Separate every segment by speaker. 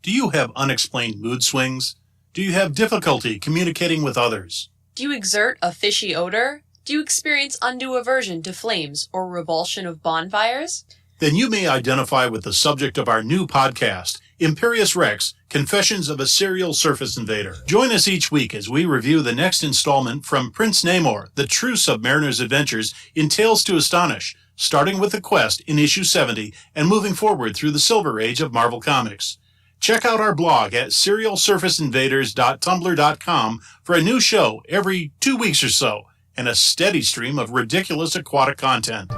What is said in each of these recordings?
Speaker 1: Do you have unexplained mood swings? Do you have difficulty communicating with others?
Speaker 2: Do you exert a fishy odor? Do you experience undue aversion to flames or revulsion of bonfires?
Speaker 1: Then you may identify with the subject of our new podcast, Imperious Rex, Confessions of a Serial Surface Invader. Join us each week as we review the next installment from Prince Namor, the true Submariner's adventures in Tales to Astonish, starting with the quest in issue 70 and moving forward through the Silver Age of Marvel Comics. Check out our blog at serialsurfaceinvaders.tumblr.com for a new show every 2 weeks or so and a steady stream of ridiculous aquatic content.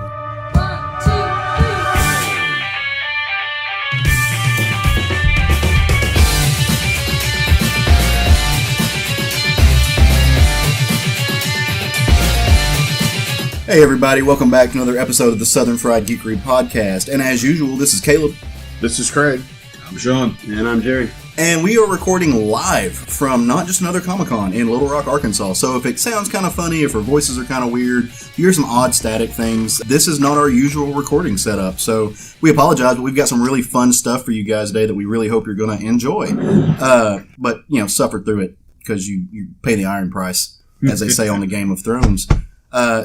Speaker 3: Hey everybody, welcome back to another episode of the Southern Fried Geekery Podcast. And as usual, this is Caleb.
Speaker 4: This is Craig.
Speaker 5: I'm Sean.
Speaker 4: And I'm Jerry.
Speaker 3: And we are recording live from Not Just Another Comic-Con in Little Rock, Arkansas. So if it sounds kind of funny, if our voices are kind of weird, you hear some odd static things, this is not our usual recording setup. So we apologize, but we've got some really fun stuff for you guys today that we really hope you're going to enjoy. But, you know, suffer through it because you pay the iron price, as they say on the Game of Thrones.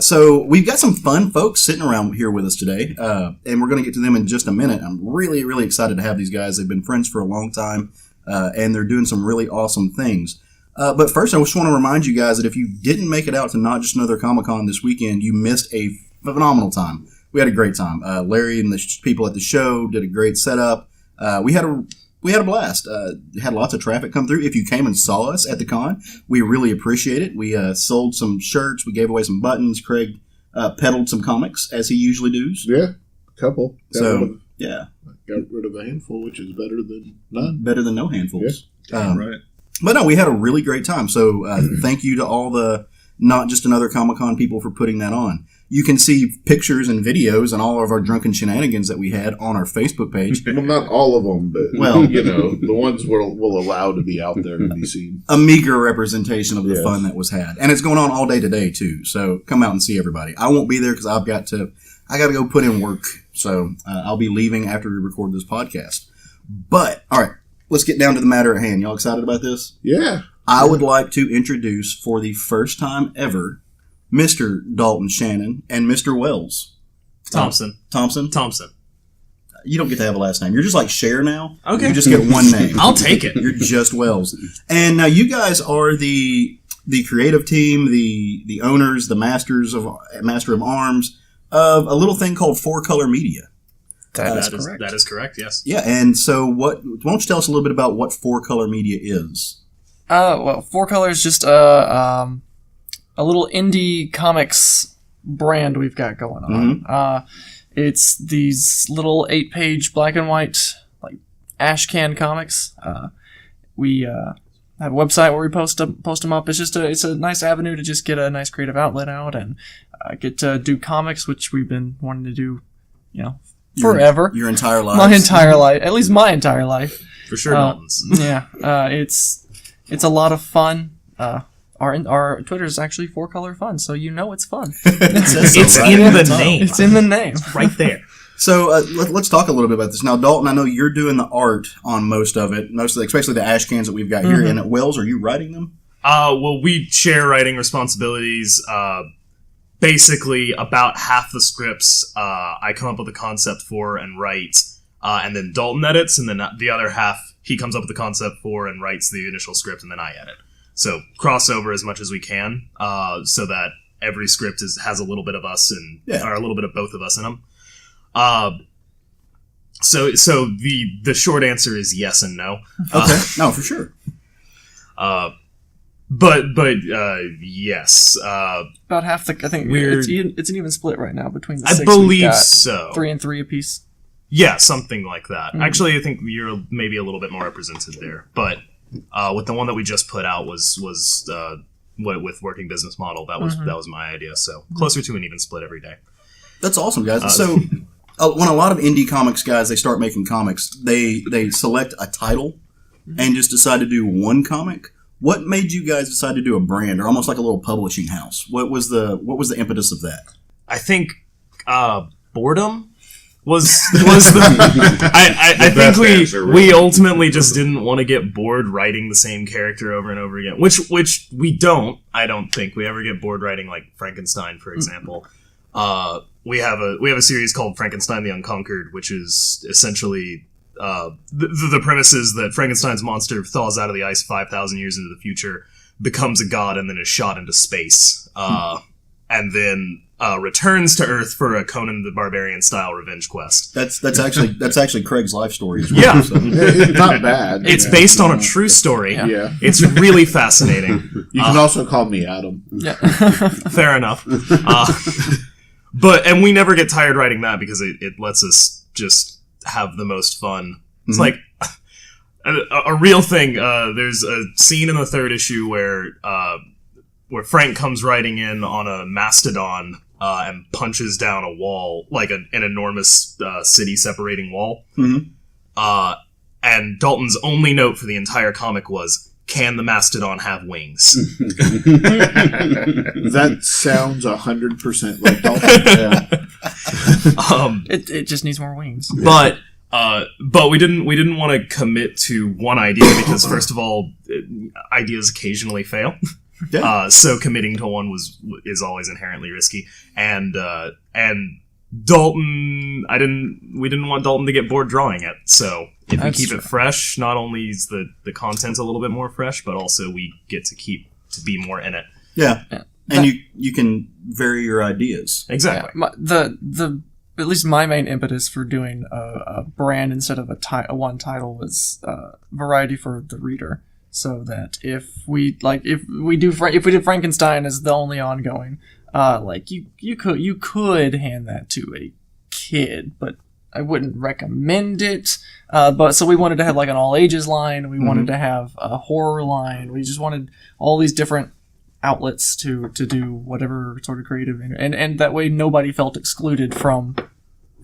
Speaker 3: So we've got some fun folks sitting around here with us today, and we're going to get to them in just a minute. I'm really, really excited to have these guys. They've been friends for a long time, and they're doing some really awesome things. But first, I just want to remind you guys that if you didn't make it out to Not Just Another Comic-Con this weekend, you missed a phenomenal time. We had a great time. Larry and the people at the show did a great setup. We had a blast. Had lots of traffic come through. If you came and saw us at the con, we really appreciate it. We sold some shirts. We gave away some buttons. Craig peddled some comics, as he usually does.
Speaker 4: Yeah, a couple.
Speaker 3: Got
Speaker 4: rid of a handful, which is better than none.
Speaker 3: Better than no handfuls.
Speaker 4: Yeah.
Speaker 5: Right.
Speaker 3: But no, we had a really great time. So thank you to all the Not Just Another Comic-Con people for putting that on. You can see pictures and videos and all of our drunken shenanigans that we had on our Facebook page.
Speaker 4: Well, not all of them, but the ones we'll allow to be out there to be seen.
Speaker 3: A meager representation of the fun that was had, and it's going on all day today too. So come out and see everybody. I won't be there because I got to go put in work. So I'll be leaving after we record this podcast. But all right, let's get down to the matter at hand. Y'all excited about this?
Speaker 4: Yeah.
Speaker 3: I would like to introduce for the first time ever Mr. Dalton Shannon and Mr. Wells.
Speaker 5: Thompson.
Speaker 3: You don't get to have a last name. You're just like Cher now.
Speaker 5: Okay.
Speaker 3: You just get one name.
Speaker 5: I'll take it.
Speaker 3: You're just Wells. And now you guys are the creative team, the owners, the master of arms of a little thing called 4Color Media.
Speaker 5: That is correct, yes.
Speaker 3: Yeah, and so why don't you tell us a little bit about what 4Color Media is?
Speaker 6: Well, 4Color is just a little indie comics brand we've got going on.
Speaker 3: Mm-hmm.
Speaker 6: It's these little 8-page black and white, like ashcan comics. We have a website where we post them up. It's a nice avenue to just get a nice creative outlet out and get to do comics, which we've been wanting to do, forever.
Speaker 3: Your entire life.
Speaker 6: My entire life, at least my entire life.
Speaker 5: For sure, Dalton's.
Speaker 6: Yeah, it's a lot of fun. Our Twitter is actually 4Color Fun, so it's fun.
Speaker 5: It's in the name.
Speaker 6: It's in the name.
Speaker 5: It's right there.
Speaker 3: So let's talk a little bit about this. Now, Dalton, I know you're doing the art on most of it, especially the ash cans that we've got here.
Speaker 6: Mm-hmm.
Speaker 3: And at Wells, are you writing them?
Speaker 5: Well, we share writing responsibilities. Basically, about half the scripts I come up with a concept for and write, and then Dalton edits, and then the other half he comes up with the concept for and writes the initial script, and then I edit. So crossover as much as we can, so that every script has a little bit of us or a little bit of both of us in them. So the short answer is yes and no.
Speaker 3: Okay, no, for sure.
Speaker 5: But yes.
Speaker 6: About half the. I think it's an even split right now between the six.
Speaker 5: I believe so.
Speaker 6: 3 and 3 apiece.
Speaker 5: Yeah, something like that.
Speaker 6: Mm-hmm.
Speaker 5: Actually, I think you're maybe a little bit more represented there. But with the one that we just put out was with Working Business Model. That was my idea. So closer to an even split every day.
Speaker 3: That's awesome, guys. So when a lot of indie comics guys they start making comics, they select a title and just decide to do one comic. What made you guys decide to do a brand or almost like a little publishing house? What was the impetus of that?
Speaker 5: I think boredom. was the I think
Speaker 4: answer,
Speaker 5: we ultimately just didn't want to get bored writing the same character over and over again, which we don't. I don't think we ever get bored writing like Frankenstein, for example. We have a series called Frankenstein the Unconquered, which is essentially the premise is that Frankenstein's monster thaws out of the ice 5,000 years into the future, becomes a god, and then is shot into space, and then returns to Earth for a Conan the Barbarian style revenge quest.
Speaker 3: That's actually Craig's life story as well.
Speaker 5: Yeah.
Speaker 3: So.
Speaker 4: It's not bad.
Speaker 5: It's based on a true story.
Speaker 4: Yeah.
Speaker 5: It's really fascinating.
Speaker 4: You can also call me Adam.
Speaker 6: Yeah.
Speaker 5: Fair enough. And we never get tired writing that because it lets us just have the most fun. It's like a real thing. There's a scene in the third issue where Frank comes riding in on a mastodon and punches down a wall, like an enormous city separating wall. And Dalton's only note for the entire comic was, "Can the mastodon have wings?"
Speaker 4: That sounds 100% like Dalton.
Speaker 6: It just needs more wings.
Speaker 5: But we didn't want to commit to one idea because, first of all, ideas occasionally fail.
Speaker 3: Yeah.
Speaker 5: So committing to one is always inherently risky. And Dalton, we didn't want Dalton to get bored drawing it. So if we keep it fresh, not only is the content a little bit more fresh, but also we get to be more in it.
Speaker 3: Yeah. And you can vary your ideas.
Speaker 5: Exactly.
Speaker 6: Yeah, at least my main impetus for doing a brand instead of a one title was variety for the reader. So that if we did Frankenstein as the only ongoing, you could hand that to a kid, but I wouldn't recommend it. But so we wanted to have like an all ages line. We wanted to have a horror line. We just wanted all these different outlets to do whatever sort of creative, and that way nobody felt excluded from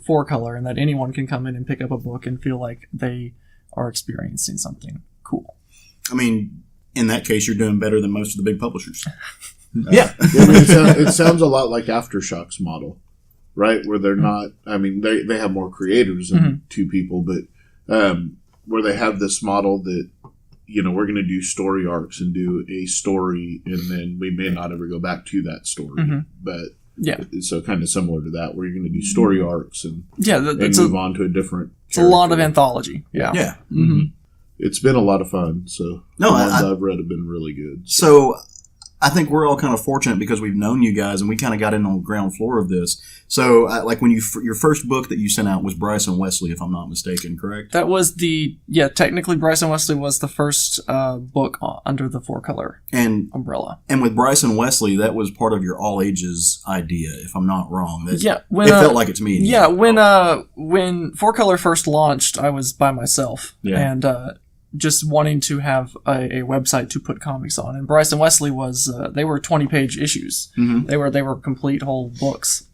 Speaker 6: 4-color, and that anyone can come in and pick up a book and feel like they are experiencing something cool.
Speaker 3: I mean, in that case, you're doing better than most of the big publishers.
Speaker 5: Yeah.
Speaker 4: It sounds a lot like Aftershock's model, right? Where they're not, I mean, they have more creators than two people, but where they have this model that, we're going to do story arcs and do a story, and then we may not ever go back to that story. But
Speaker 6: yeah,
Speaker 4: so kind of similar to that, where you're going to do story arcs and move on to a different.
Speaker 6: It's a lot of anthology. Yeah.
Speaker 3: Yeah.
Speaker 4: It's been a lot of fun. So the ones I've read have been really good.
Speaker 3: So I think we're all kind of fortunate because we've known you guys and we kind of got in on the ground floor of this. So like when your first book that you sent out was Bryson Wesley, if I'm not mistaken, correct?
Speaker 6: That was technically Bryson Wesley was the first book under the 4-color umbrella. And
Speaker 3: with Bryson Wesley, that was part of your all ages idea, if I'm not wrong. It felt like it to me.
Speaker 6: Yeah, when 4-color first launched, I was by myself. Yeah. And just wanting to have a website to put comics on. And Bryson Wesley was, they were 20-page issues. They were complete whole books.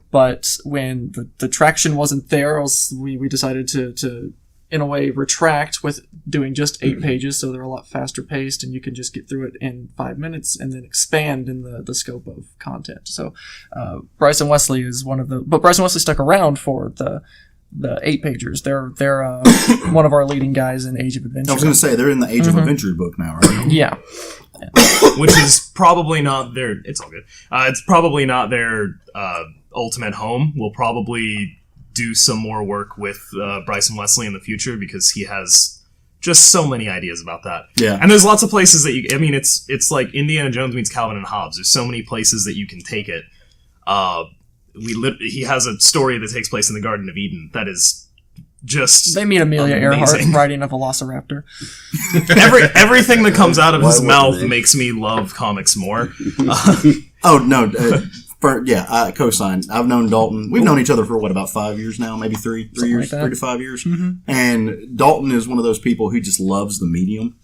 Speaker 6: But when the traction wasn't there, we decided to, in a way, retract with doing just 8 pages, so they're a lot faster paced, and you can just get through it in 5 minutes and then expand in the scope of content. So Bryson Wesley is but Bryson Wesley stuck around for the 8-pagers. They're one of our leading guys in Age of Adventure.
Speaker 3: I was going to say, they're in the Age of Adventure book now, right?
Speaker 6: Yeah.
Speaker 5: Which is probably not their... It's all good. It's probably not their ultimate home. We'll probably do some more work with Bryson Wesley in the future because he has just so many ideas about that.
Speaker 3: Yeah.
Speaker 5: And there's lots of places that it's like Indiana Jones meets Calvin and Hobbes. There's so many places that you can take it. He has a story that takes place in the Garden of Eden that is just
Speaker 6: they meet Amelia Earhart riding a velociraptor.
Speaker 5: Everything that comes out of his mouth makes me love comics more.
Speaker 3: Oh no, I co-sign. I've known Dalton. We've known each other for about 5 years now, maybe 3 years, like 3 to 5 years. And Dalton is one of those people who just loves the medium,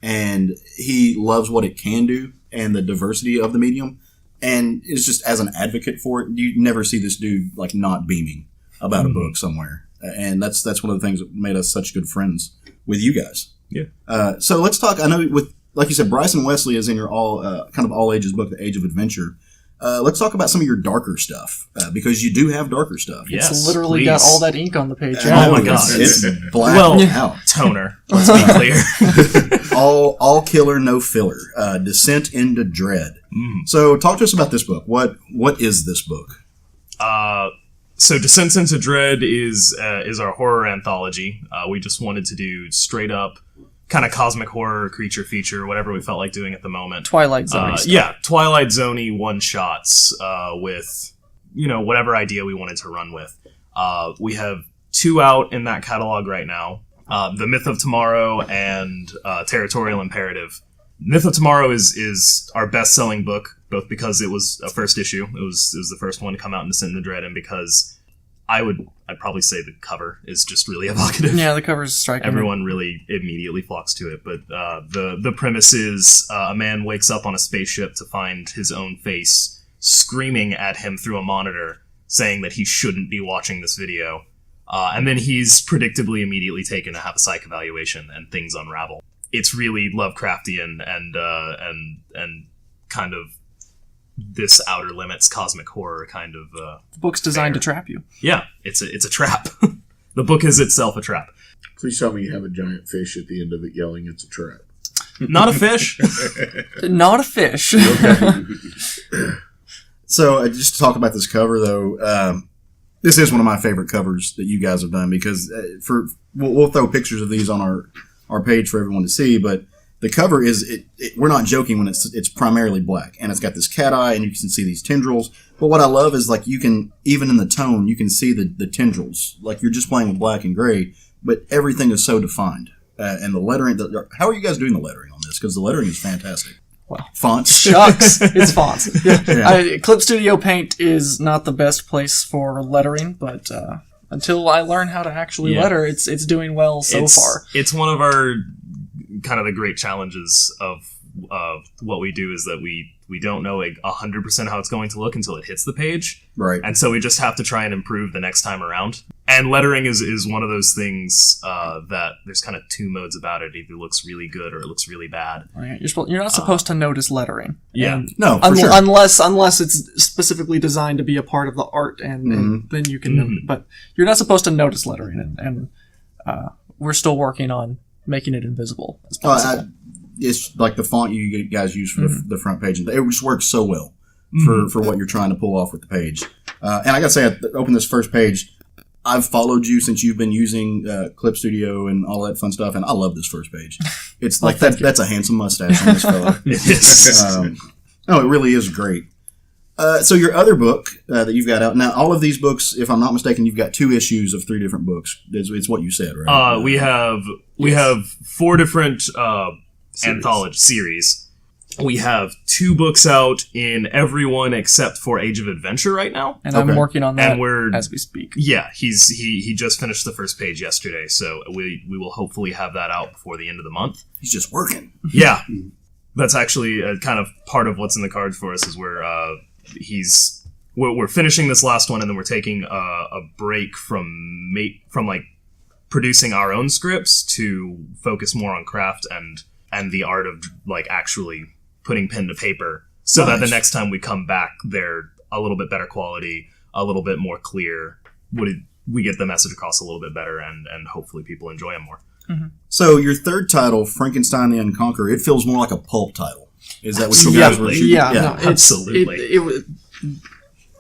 Speaker 3: and he loves what it can do and the diversity of the medium. And it's just as an advocate for it, you never see this dude like not beaming about a book somewhere. And that's one of the things that made us such good friends with you guys.
Speaker 5: Yeah.
Speaker 3: So let's talk. I know like you said, Bryson Wesley is in your all ages book, The Age of Adventure. Let's talk about some of your darker stuff, because you do have darker stuff.
Speaker 5: Yes,
Speaker 6: It's literally
Speaker 5: please.
Speaker 6: got all that ink on the page.
Speaker 5: Oh my God.
Speaker 3: It's black out.
Speaker 5: Toner. Let's be clear.
Speaker 3: all killer, no filler. Descent into Dread. So talk to us about this book. What is this book?
Speaker 5: So Descent into Dread is our horror anthology. We just wanted to do straight up kind of cosmic horror, creature feature, whatever we felt like doing at the moment.
Speaker 6: Twilight Zone.
Speaker 5: Yeah, Twilight Zone-y one-shots with, whatever idea we wanted to run with. We have 2 out in that catalog right now. The Myth of Tomorrow and Territorial Imperative. Myth of Tomorrow is our best-selling book, both because it was a first issue. It was the first one to come out in Descent into Dread, and because I'd probably say the cover is just really evocative.
Speaker 6: Yeah, the cover's striking.
Speaker 5: Everyone really immediately flocks to it. But the premise is a man wakes up on a spaceship to find his own face screaming at him through a monitor, saying that he shouldn't be watching this video. And then he's predictably immediately taken to have a psych evaluation, and things unravel. It's really Lovecraftian and kind of this Outer Limits cosmic horror kind of.
Speaker 6: The book's designed to trap you.
Speaker 5: Yeah, it's a trap. The book is itself a trap.
Speaker 4: Please tell me you have a giant fish at the end of it yelling it's a trap.
Speaker 5: Not a fish.
Speaker 6: Not a fish.
Speaker 3: So just to talk about this cover, though, this is one of my favorite covers that you guys have done, because we'll throw pictures of these on our page for everyone to see, but the cover is, we're not joking when it's primarily black, and it's got this cat eye, and you can see these tendrils. But what I love is, like, you can, even in the tone, you can see the tendrils. Like, you're just playing with black and gray, but everything is so defined. And the lettering, how are you guys doing the lettering on this? Because the lettering is fantastic.
Speaker 6: Well,
Speaker 3: fonts.
Speaker 6: Shucks. It's fonts. Yeah.
Speaker 3: Yeah.
Speaker 6: Clip Studio Paint is not the best place for lettering, but until I learn how to actually letter, it's doing well so far.
Speaker 5: It's one of our kind of the great challenges of what we do, is that we don't know 100% how it's going to look until it hits the page.
Speaker 3: Right.
Speaker 5: And so we just have to try and improve the next time around. And lettering is one of those things that there's kind of 2 modes about it. It either looks really good or it looks really bad.
Speaker 6: Right. You're not supposed to notice lettering.
Speaker 5: Yeah.
Speaker 6: And
Speaker 3: No, for sure.
Speaker 6: unless it's specifically designed to be a part of the art, and then you can note it. But you're not supposed to notice lettering, and we're still working on making it invisible as possible.
Speaker 3: It's like the font you guys use for the front page, and it just works so well for what you're trying to pull off with the page. And I gotta say, I opened this first page. I've followed you since you've been using Clip Studio and all that fun stuff, and I love this first page. It's like that's a handsome mustache on this fella.
Speaker 5: It is.
Speaker 3: No, it really is great. So your other book that you've got out now, all of these books, if I'm not mistaken, you've got 2 issues of 3 different books. It's what you said, right?
Speaker 5: We have 4 different anthology series. We have 2 books out in every one except for Age of Adventure right now.
Speaker 6: And I'm working on that
Speaker 5: and
Speaker 6: as we speak.
Speaker 5: Yeah, he just finished the first page yesterday, so we will hopefully have that out before the end of the month.
Speaker 3: He's just working.
Speaker 5: Yeah. That's actually kind of part of what's in the cards for us, is we're finishing this last one, and then we're taking a break from like producing our own scripts to focus more on craft and the art of like actually putting pen to paper, so that the next time we come back, they're a little bit better quality, a little bit more clear. We get the message across a little bit better, and hopefully people enjoy them more. Mm-hmm.
Speaker 3: So your third title, Frankenstein the Unconquered, it feels more like a pulp title. Is that what you guys were shooting?
Speaker 6: Yeah, no,
Speaker 5: absolutely.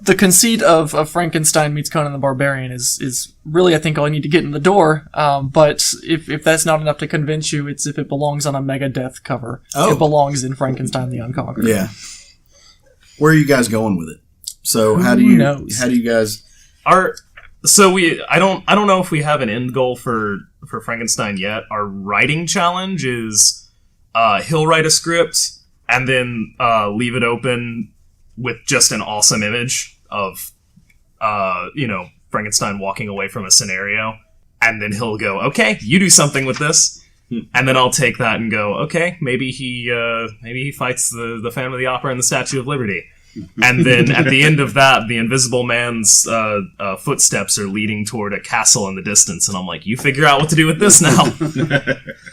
Speaker 6: The conceit of Frankenstein meets Conan the Barbarian is really, I think, all you need to get in the door. But if that's not enough to convince you, it's if it belongs on a Megadeth cover.
Speaker 3: Oh.
Speaker 6: It belongs in Frankenstein the Unconquered.
Speaker 3: Yeah. Where are you guys going with it? So how do you guys?
Speaker 5: I don't know if we have an end goal for Frankenstein yet. Our writing challenge is he'll write a script and then leave it open with just an awesome image of Frankenstein walking away from a scenario, and then he'll go, okay, you do something with this, and then I'll take that and go, okay, maybe he fights the Phantom of the Opera and the Statue of Liberty. And then at the end of that, the Invisible Man's footsteps are leading toward a castle in the distance, and I'm like, you figure out what to do with this now.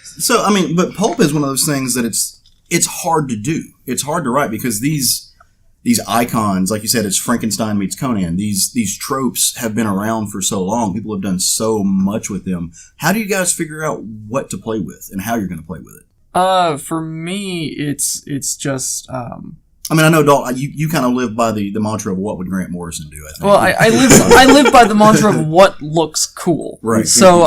Speaker 3: So, I mean, but pulp is one of those things that it's hard to do. It's hard to write because these these icons, like you said, it's Frankenstein meets Conan. These tropes have been around for so long. People have done so much with them. How do you guys figure out what to play with and how you're going to play with it?
Speaker 6: For me, it's just.
Speaker 3: I mean, I know, Dalton, you kind of live by the mantra of what would Grant Morrison do, I think.
Speaker 6: Well, I live by the mantra of what looks cool.
Speaker 3: Right.
Speaker 6: So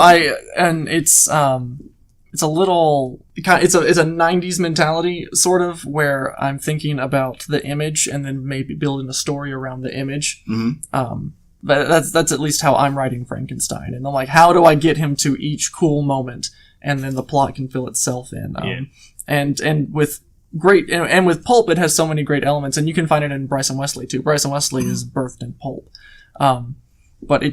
Speaker 6: it's a little, it's a 90s mentality, sort of, where I'm thinking about the image and then maybe building a story around the image.
Speaker 3: Mm-hmm.
Speaker 6: But that's at least how I'm writing Frankenstein. And I'm like, how do I get him to each cool moment? And then the plot can fill itself in. And with great, and with Pulp, it has so many great elements, and you can find it in Bryson Wesley too. Bryson Wesley is birthed in Pulp. But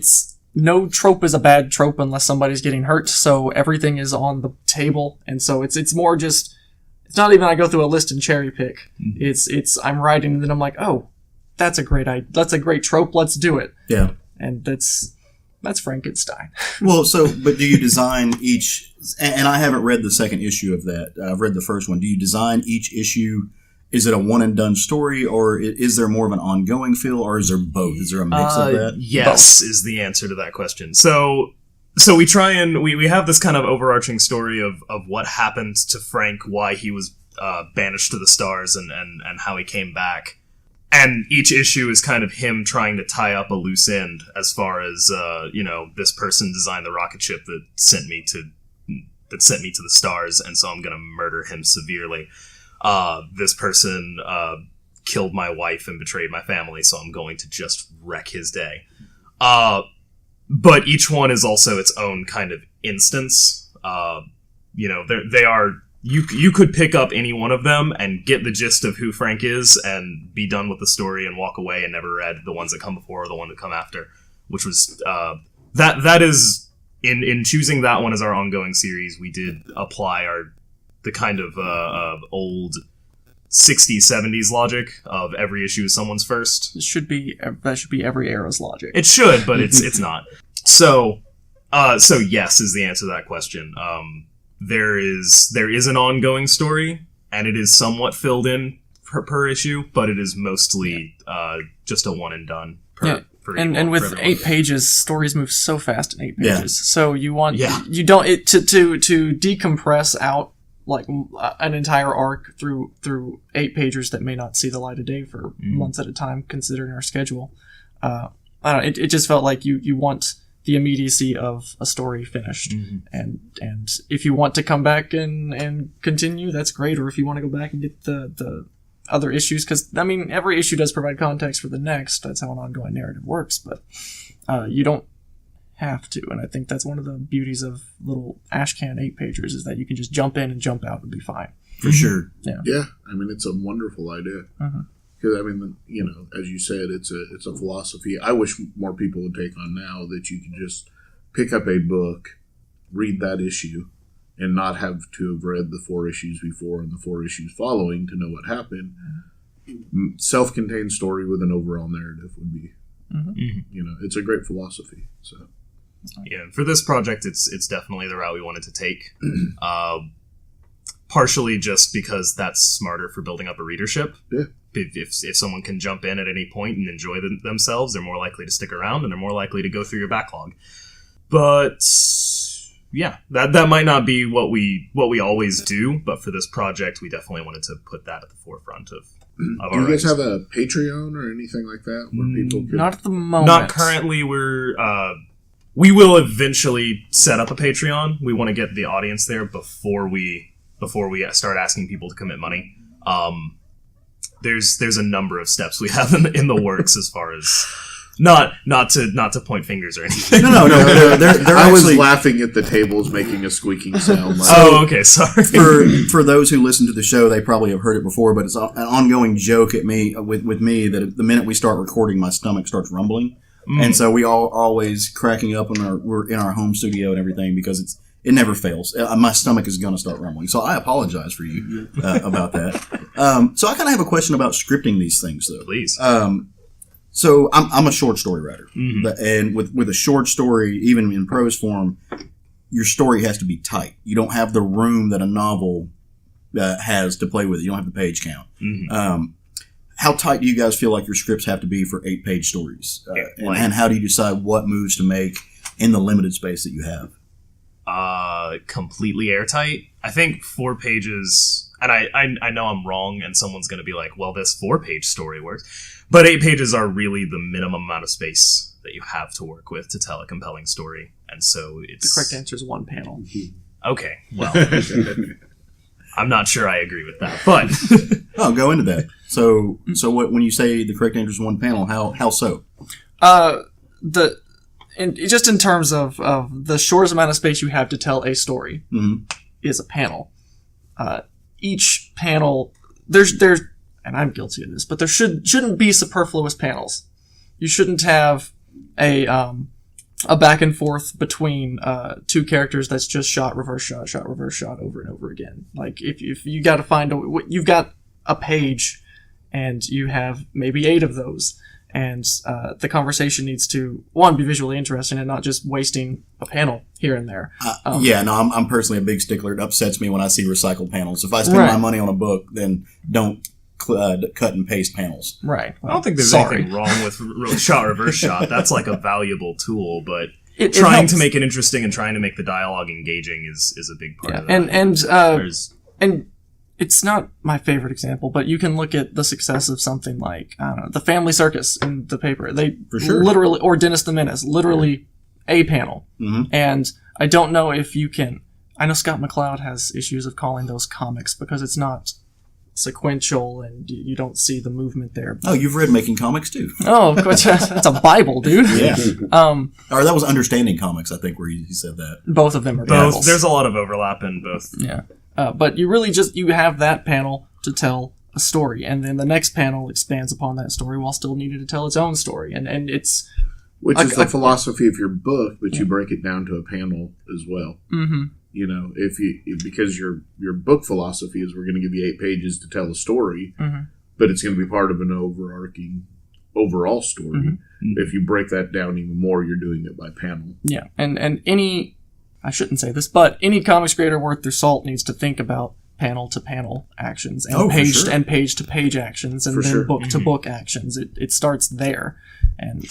Speaker 6: no trope is a bad trope unless somebody's getting hurt, so everything is on the table, and so it's more just, it's not even I go through a list and cherry pick. It's I'm writing and then I'm like, oh, that's a great trope, let's do it.
Speaker 3: Yeah.
Speaker 6: And that's Frankenstein.
Speaker 3: Well, but do you design each, and I haven't read the second issue of that, I've read the first one. Do you design each issue? Is it a one and done story, or is there more of an ongoing feel, or is there both? Is there a mix of that?
Speaker 5: Yes, is the answer to that question. So we try and we have this kind of overarching story of what happened to Frank, why he was banished to the stars, and how he came back. And each issue is kind of him trying to tie up a loose end, as far as this person designed the rocket ship that sent me to the stars, and so I'm going to murder him severely. This person killed my wife and betrayed my family, so I'm going to just wreck his day. But each one is also its own kind of instance. They are. You could pick up any one of them and get the gist of who Frank is and be done with the story and walk away and never read the ones that come before or the one that come after, which was that is in choosing that one as our ongoing series. We did apply the kind of old 60s 70s logic of every issue is someone's first.
Speaker 6: That should be every era's logic.
Speaker 5: It should, but it's not. So yes is the answer to that question. There is an ongoing story, and it is somewhat filled in per issue, but it is mostly just a one and done per
Speaker 6: and with 8 pages, stories move so fast in 8 pages.
Speaker 3: Yeah.
Speaker 6: So you don't to decompress out like an entire arc through 8 pages that may not see the light of day for months at a time, considering our schedule. I don't know, it just felt like you want the immediacy of a story finished, and if you want to come back and continue, that's great. Or if you want to go back and get the other issues, because I mean every issue does provide context for the next. That's how an ongoing narrative works, but you don't have to. And I think that's one of the beauties of little ashcan 8-pagers is that you can just jump in and jump out and be fine.
Speaker 3: For sure.
Speaker 4: Yeah. I mean, it's a wonderful idea. Because I mean, as you said, it's a philosophy I wish more people would take on now, that you can just pick up a book, read that issue, and not have to have read the 4 issues before and the 4 issues following to know what happened. Self-contained story with an overall narrative would be, it's a great philosophy. So,
Speaker 5: yeah, for this project, it's definitely the route we wanted to take. Partially just because that's smarter for building up a readership.
Speaker 4: Yeah.
Speaker 5: If someone can jump in at any point and enjoy themselves, they're more likely to stick around, and they're more likely to go through your backlog. But yeah, that might not be what we always do, but for this project, we definitely wanted to put that at the forefront of our.
Speaker 4: Do you guys have a Patreon or anything like that where people could?
Speaker 6: Not at the moment.
Speaker 5: Not currently. We will eventually set up a Patreon. We want to get the audience there before we start asking people to commit money. There's a number of steps we have in the works as far as not to point fingers or anything.
Speaker 3: No. They're
Speaker 4: I was
Speaker 3: actually
Speaker 4: laughing at the tables making a squeaking sound.
Speaker 5: Oh, okay, sorry.
Speaker 3: for those who listen to the show, they probably have heard it before, but it's an ongoing joke at me with me that the minute we start recording, my stomach starts rumbling, and so we all are always cracking up when we're in our home studio and everything, because it never fails. My stomach is going to start rumbling. So I apologize for you about that. So I kind of have a question about scripting these things, though.
Speaker 5: Please.
Speaker 3: So I'm a short story writer. And with a short story, even in prose form, your story has to be tight. You don't have the room that a novel has to play with. You don't have the page count. how tight do you guys feel like your scripts have to be for 8-page stories? And how do you decide what moves to make in the limited space that you have?
Speaker 5: Completely airtight. I think 4 pages, and I know I'm wrong, and someone's going to be like, well, this 4-page story works. But 8 pages are really the minimum amount of space that you have to work with to tell a compelling story. And so it's...
Speaker 6: The correct answer is 1 panel.
Speaker 5: Okay, well... I'm not sure I agree with that, but...
Speaker 3: Oh, go into that. So when you say the correct answer is 1 panel, how so?
Speaker 6: Just in terms of the shortest amount of space you have to tell a story is a panel. Each panel, there's, and I'm guilty of this, but there shouldn't be superfluous panels. You shouldn't have a back and forth between 2 characters that's just shot, reverse shot over and over again. Like if you got to find you've got a page and you have maybe 8 of those. And the conversation needs to, one, be visually interesting and not just wasting a panel here and there.
Speaker 3: I'm personally a big stickler. It upsets me when I see recycled panels. If I spend my money on a book, then don't cut and paste panels.
Speaker 6: Right. Well,
Speaker 5: I don't think there's anything wrong with shot, reverse shot. That's like a valuable tool, but trying to make it interesting and trying to make the dialogue engaging is a big part of that.
Speaker 6: And it's not my favorite example, but you can look at the success of something like, I don't know, The Family Circus in the paper. They literally, or Dennis the Menace, literally a panel. Mm-hmm. And I don't know if you can, I know Scott McCloud has issues of calling those comics because it's not sequential and you don't see the movement there.
Speaker 3: Oh, you've read Making Comics too.
Speaker 6: Oh, that's a Bible, dude.
Speaker 3: Yeah. Or that was Understanding Comics, I think, where he said that.
Speaker 6: Both of them are
Speaker 5: both.
Speaker 6: Bibles.
Speaker 5: There's a lot of overlap in both.
Speaker 6: Yeah. But you really you have that panel to tell a story, and then the next panel expands upon that story while still needing to tell its own story, and it's...
Speaker 4: Which is the philosophy of your book, but you break it down to a panel as well. Mm-hmm. You know, because your book philosophy is we're going to give you 8 pages to tell a story, but it's going to be part of an overarching overall story. Mm-hmm. If you break that down even more, you're doing it by panel.
Speaker 6: Yeah, and any... I shouldn't say this, but any comics creator worth their salt needs to think about panel-to-panel actions and page-to-page actions and then book-to-book actions. It starts there. And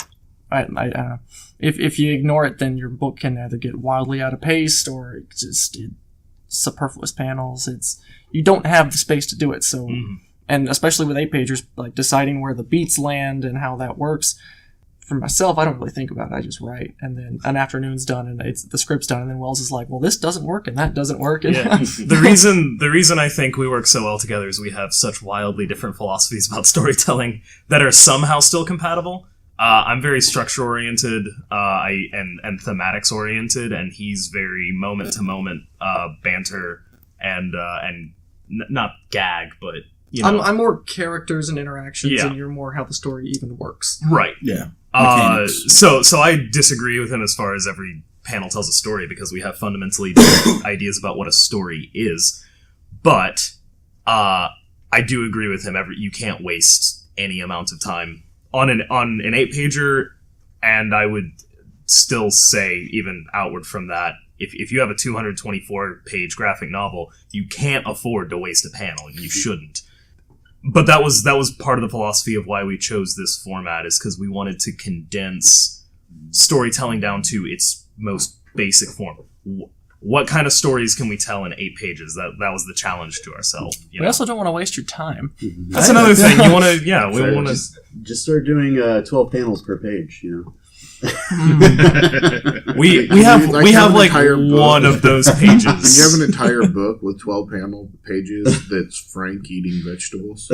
Speaker 6: I if you ignore it, then your book can either get wildly out of pace or just superfluous panels. You don't have the space to do it. So, and especially with 8-pagers, like deciding where the beats land and how that works. For myself, I don't really think about it. I just write, and then an afternoon's done, and the script's done, and then Wells is like, "Well, this doesn't work, and that doesn't work." And
Speaker 5: the reason I think we work so well together is we have such wildly different philosophies about storytelling that are somehow still compatible. I'm very structure oriented, and thematics oriented, and he's very moment to moment banter and not gag, but. You know.
Speaker 6: I'm more characters and interactions, and you're more how the story even works.
Speaker 5: Right.
Speaker 3: Yeah.
Speaker 5: So I disagree with him as far as every panel tells a story because we have fundamentally different ideas about what a story is. But I do agree with him. You can't waste any amount of time on an 8-pager, and I would still say, even outward from that, if you have a 224-page graphic novel, you can't afford to waste a panel. You shouldn't. But that was part of the philosophy of why we chose this format, is because we wanted to condense storytelling down to its most basic form. What kind of stories can we tell in 8 pages? That was the challenge to ourselves.
Speaker 6: We also don't want to waste your time.
Speaker 5: That's another thing. You want to, we want to
Speaker 7: just start doing 12 panels per page. You know.
Speaker 5: we have like one of those pages.
Speaker 4: Can you have an entire book with 12 panel pages that's Frank eating vegetables?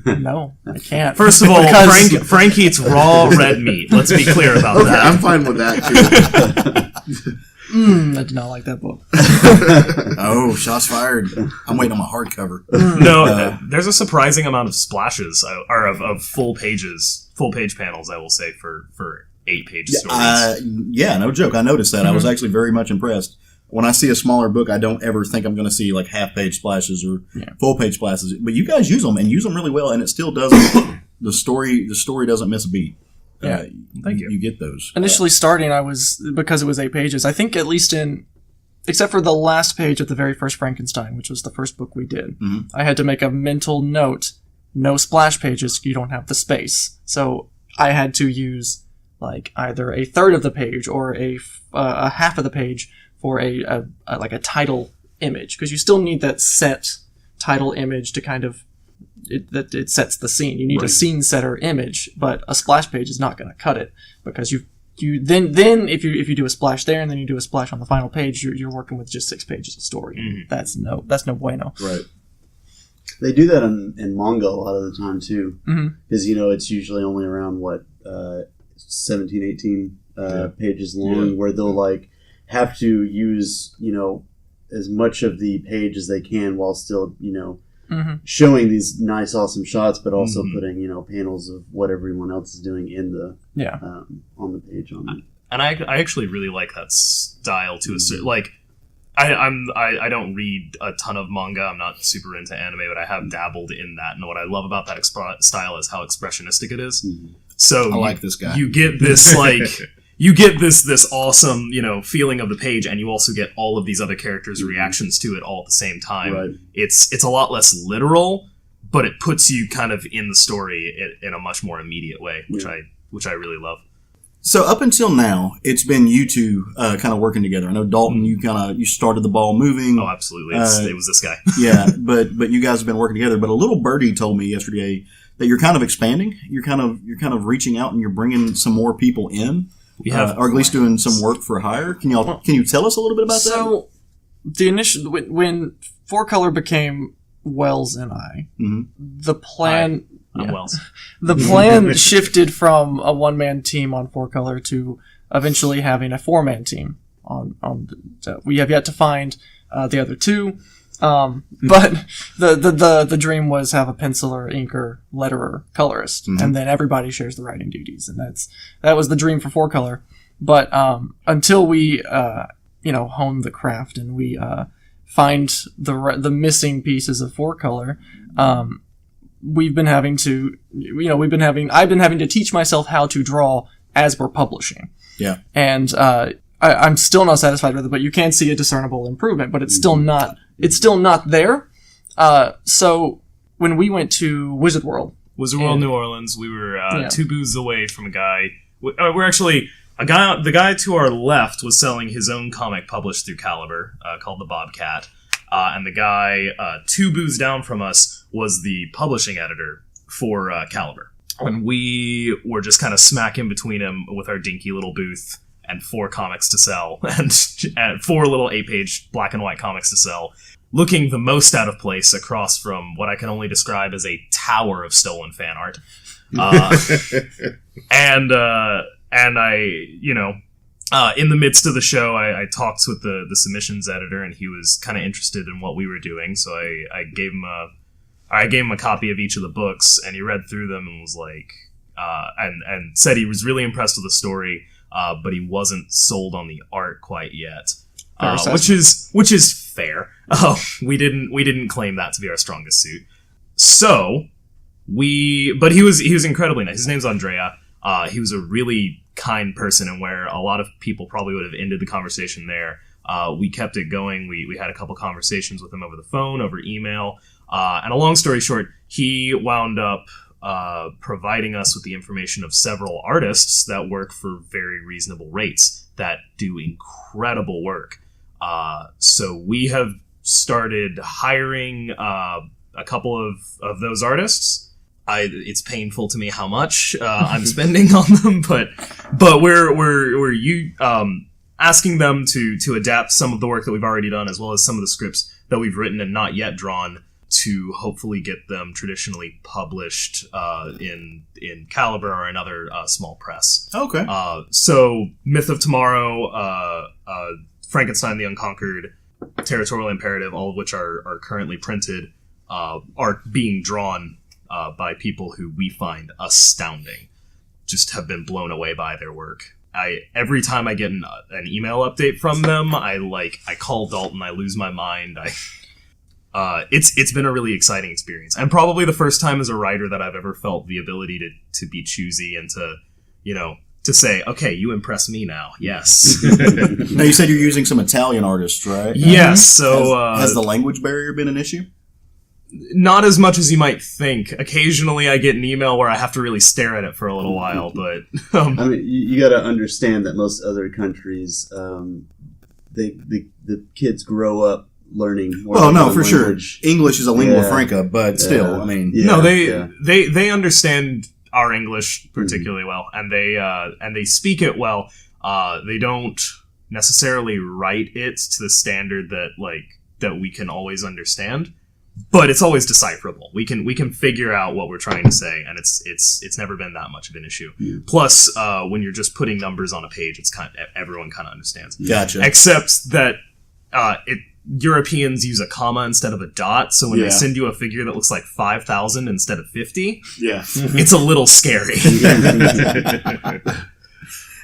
Speaker 6: No, I can't.
Speaker 5: First of all, Frank eats raw red meat. Let's be clear about that.
Speaker 4: I'm fine with that too.
Speaker 6: I do not like that book.
Speaker 3: Oh, shots fired. I'm waiting on my hardcover.
Speaker 5: No, there's a surprising amount of splashes, or of full page panels, I will say, for 8-page stories.
Speaker 3: Yeah, no joke. I noticed that. I was actually very much impressed. When I see a smaller book, I don't ever think I'm going to see like half-page splashes or full-page splashes. But you guys use them, and use them really well, and it still doesn't. The story doesn't miss a beat.
Speaker 6: Yeah,
Speaker 5: thank you.
Speaker 3: You get those.
Speaker 6: Initially starting, because it was 8 pages, I think at least except for the last page of the very first Frankenstein, which was the first book we did, I had to make a mental note no splash pages, you don't have the space. So I had to use like either a third of the page or a half of the page for a title image, because you still need that set title image to kind of it sets the scene. You need a scene setter image, but a splash page is not going to cut it, because you then if you do a splash there and then you do a splash on the final page, you're working with just 6 pages of story. Mm-hmm. That's no bueno.
Speaker 4: Right.
Speaker 7: They do that in manga a lot of the time too, because
Speaker 6: Mm-hmm.
Speaker 7: it's usually only around 17, 18 pages long, where they'll like have to use as much of the page as they can while still showing these nice awesome shots, but also putting panels of what everyone else is doing in the on the page on it.
Speaker 5: And I actually really like that style to a like. I don't read a ton of manga. I'm not super into anime, but I have dabbled in that. And what I love about that style is how expressionistic it is.
Speaker 7: Mm-hmm.
Speaker 5: So
Speaker 3: I like this guy.
Speaker 5: You get this you get this awesome feeling of the page, and you also get all of these other characters' reactions to it all at the same time.
Speaker 7: Right.
Speaker 5: It's a lot less literal, but it puts you kind of in the story in a much more immediate way, which I really love.
Speaker 3: So up until now, it's been you two kind of working together. I know Dalton, you started the ball moving.
Speaker 5: Oh, absolutely. It was this guy.
Speaker 3: Yeah, but you guys have been working together. But a little birdie told me yesterday that you're kind of expanding. You're kind of reaching out and you're bringing some more people in, or at least doing some work for hire. Can you tell us a little bit about that?
Speaker 6: So the initial when 4Color became Wells and I, the plan.
Speaker 5: Wells.
Speaker 6: The plan shifted from a one-man team on 4Color to eventually having a 4-man team we have yet to find the other two, but the dream was have a penciler, inker, letterer, colorist, and then everybody shares the writing duties, and that was the dream for 4Color. But until we hone the craft and we find the missing pieces of 4Color, I've been having to teach myself how to draw as we're publishing.
Speaker 3: Yeah.
Speaker 6: And I'm still not satisfied with it, but you can see a discernible improvement, but it's still not there. So when we went to Wizard World,
Speaker 5: New Orleans, we were 2 booths away from a guy. We're actually the guy to our left was selling his own comic published through Caliber, called The Bobcat. And the guy 2 booths down from us was the publishing editor for Caliber. And we were just kind of smack in between him with our dinky little booth and 4 comics to sell, and 4 little 8-page black and white comics to sell, looking the most out of place across from what I can only describe as a tower of stolen fan art. And I, in the midst of the show, I talked with the submissions editor, and he was kind of interested in what we were doing. So I gave him a copy of each of the books, and he read through them and was like, and said he was really impressed with the story, but he wasn't sold on the art quite yet, which is fair. We didn't claim that to be our strongest suit. So but he was incredibly nice. His name's Andrea. He was a really kind person, and where a lot of people probably would have ended the conversation there, we kept it going. We had a couple conversations with him over the phone, over email, and a long story short, he wound up providing us with the information of several artists that work for very reasonable rates that do incredible work. So we have started hiring a couple of those artists. It's painful to me how much I'm spending on them, but we're asking them to adapt some of the work that we've already done, as well as some of the scripts that we've written and not yet drawn, to hopefully get them traditionally published in Caliber or another small press.
Speaker 3: Okay.
Speaker 5: So Myth of Tomorrow, Frankenstein the Unconquered, Territorial Imperative, all of which are currently printed, are being drawn by people who we find astounding, just have been blown away by their work. Every time I get an email update from them, I call Dalton, I lose my mind. It's been a really exciting experience, and probably the first time as a writer that I've ever felt the ability to be choosy and to say, okay, you impress me now. Yes.
Speaker 3: Now, you said you're using some Italian artists, right?
Speaker 5: Yes. So
Speaker 3: has the language barrier been an issue?
Speaker 5: Not as much as you might think. Occasionally I get an email where I have to really stare at it for a little while, but...
Speaker 7: I mean, you got to understand that most other countries, the kids grow up learning more.
Speaker 3: Well, no, for
Speaker 7: language.
Speaker 3: sure. English is a lingua
Speaker 7: Yeah.
Speaker 3: franca, but still, I mean...
Speaker 7: Yeah.
Speaker 5: No, they understand our English particularly well, and they speak it well. They don't necessarily write it to the standard that we can always understand, but it's always decipherable. We can figure out what we're trying to say, and it's never been that much of an issue.
Speaker 7: Yeah.
Speaker 5: Plus, when you're just putting numbers on a page, everyone kind of understands.
Speaker 3: Gotcha.
Speaker 5: Except that Europeans use a comma instead of a dot, so when they
Speaker 4: Yeah.
Speaker 5: send you a figure that looks like 5,000 instead of 50,
Speaker 4: Yeah.
Speaker 5: it's a little scary.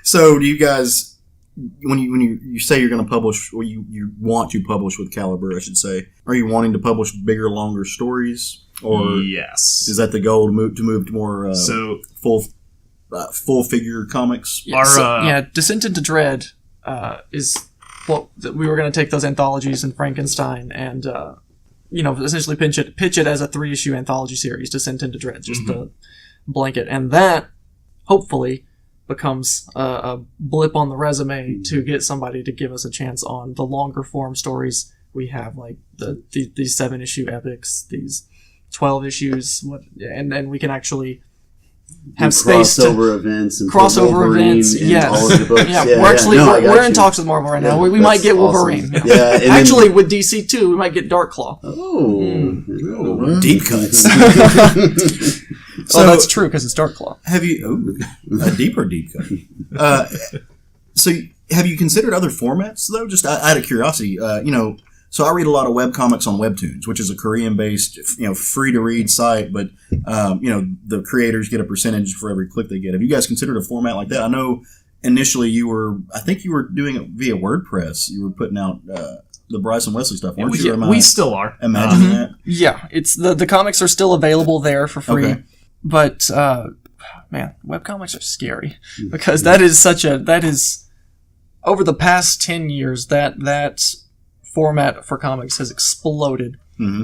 Speaker 3: So, do you guys, when you say you're going to publish, or you want to publish with Caliber, I should say, are you wanting to publish bigger, longer stories, or
Speaker 5: Yes.
Speaker 3: is that the goal to move to more
Speaker 5: So
Speaker 3: full figure comics?
Speaker 5: our
Speaker 6: Descent into Dread is what we were going to take those anthologies and Frankenstein and essentially pitch it as a 3-issue anthology series, Descent into Dread, just the blanket, and that hopefully becomes a blip on the resume to get somebody to give us a chance on the longer form stories we have, like these 7-issue epics, these 12 issues, and then we can actually have space to
Speaker 7: crossover events and
Speaker 6: crossover
Speaker 7: Wolverine
Speaker 6: events.
Speaker 7: in
Speaker 6: Yes,
Speaker 7: all of the books.
Speaker 6: we're in talks with Marvel right now.
Speaker 7: Yeah,
Speaker 6: We might
Speaker 7: that's
Speaker 6: get
Speaker 7: awesome.
Speaker 6: Wolverine. Yeah.
Speaker 7: Yeah, and
Speaker 6: Actually, with DC too, we might get Darkclaw.
Speaker 3: Deep cuts.
Speaker 6: So that's true because it's Darkclaw.
Speaker 3: Have you a deep cut? So have you considered other formats though? Just out of curiosity, So I read a lot of webcomics on Webtoons, which is a Korean-based, free to read site, but the creators get a percentage for every click they get. Have you guys considered a format like that? I know initially I think you were doing it via WordPress. You were putting out the Bryce and Wesley stuff, weren't you?
Speaker 5: we still are.
Speaker 3: Imagine that.
Speaker 6: Yeah, it's the comics are still available there for free,
Speaker 3: Okay.
Speaker 6: but man, webcomics are scary because that is over the past 10 years that format for comics has exploded,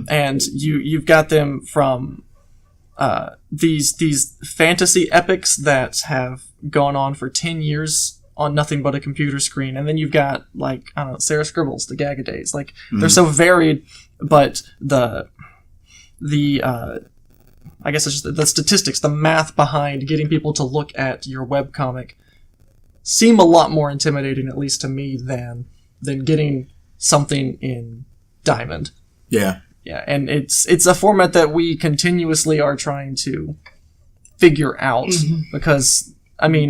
Speaker 6: and you've got them from these fantasy epics that have gone on for 10 years on nothing but a computer screen, and then you've got Sarah Scribbles, the Gag Days. They're so varied, but the I guess it's just the statistics, the math behind getting people to look at your webcomic seem a lot more intimidating, at least to me, than getting something in Diamond.
Speaker 3: Yeah.
Speaker 6: Yeah, and it's a format that we continuously are trying to figure out because, I mean,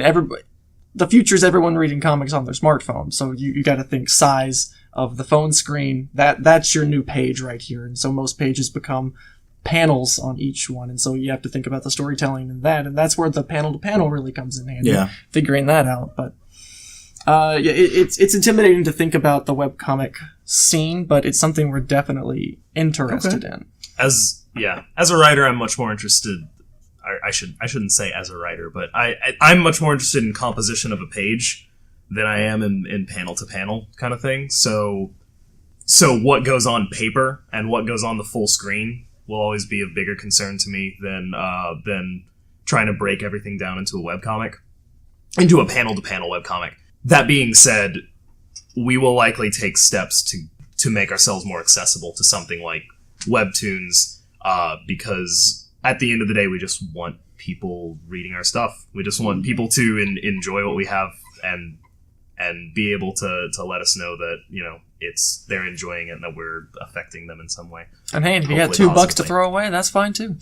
Speaker 6: the future is everyone reading comics on their smartphone, so you got to think size of the phone screen. That's your new page right here, and so most pages become panels on each one, and so you have to think about the storytelling in that, and that's where the panel to panel really comes in handy.
Speaker 3: Yeah.
Speaker 6: Figuring that out, but it's intimidating to think about the webcomic scene, but it's something we're definitely interested in.
Speaker 5: As a writer, I'm much more interested. I shouldn't say as a writer, but I'm much more interested in composition of a page than I am in panel to panel kind of thing. So what goes on paper and what goes on the full screen will always be of bigger concern to me than trying to break everything down into a panel to panel webcomic. That being said, we will likely take steps to make ourselves more accessible to something like Webtoons, because at the end of the day, we just want people reading our stuff. We just want people to enjoy what we have and be able to let us know that they're enjoying it and that we're affecting them in some way.
Speaker 6: And hey, if you got
Speaker 5: Hopefully
Speaker 6: $2 to
Speaker 5: positively.
Speaker 6: throw away, that's fine too.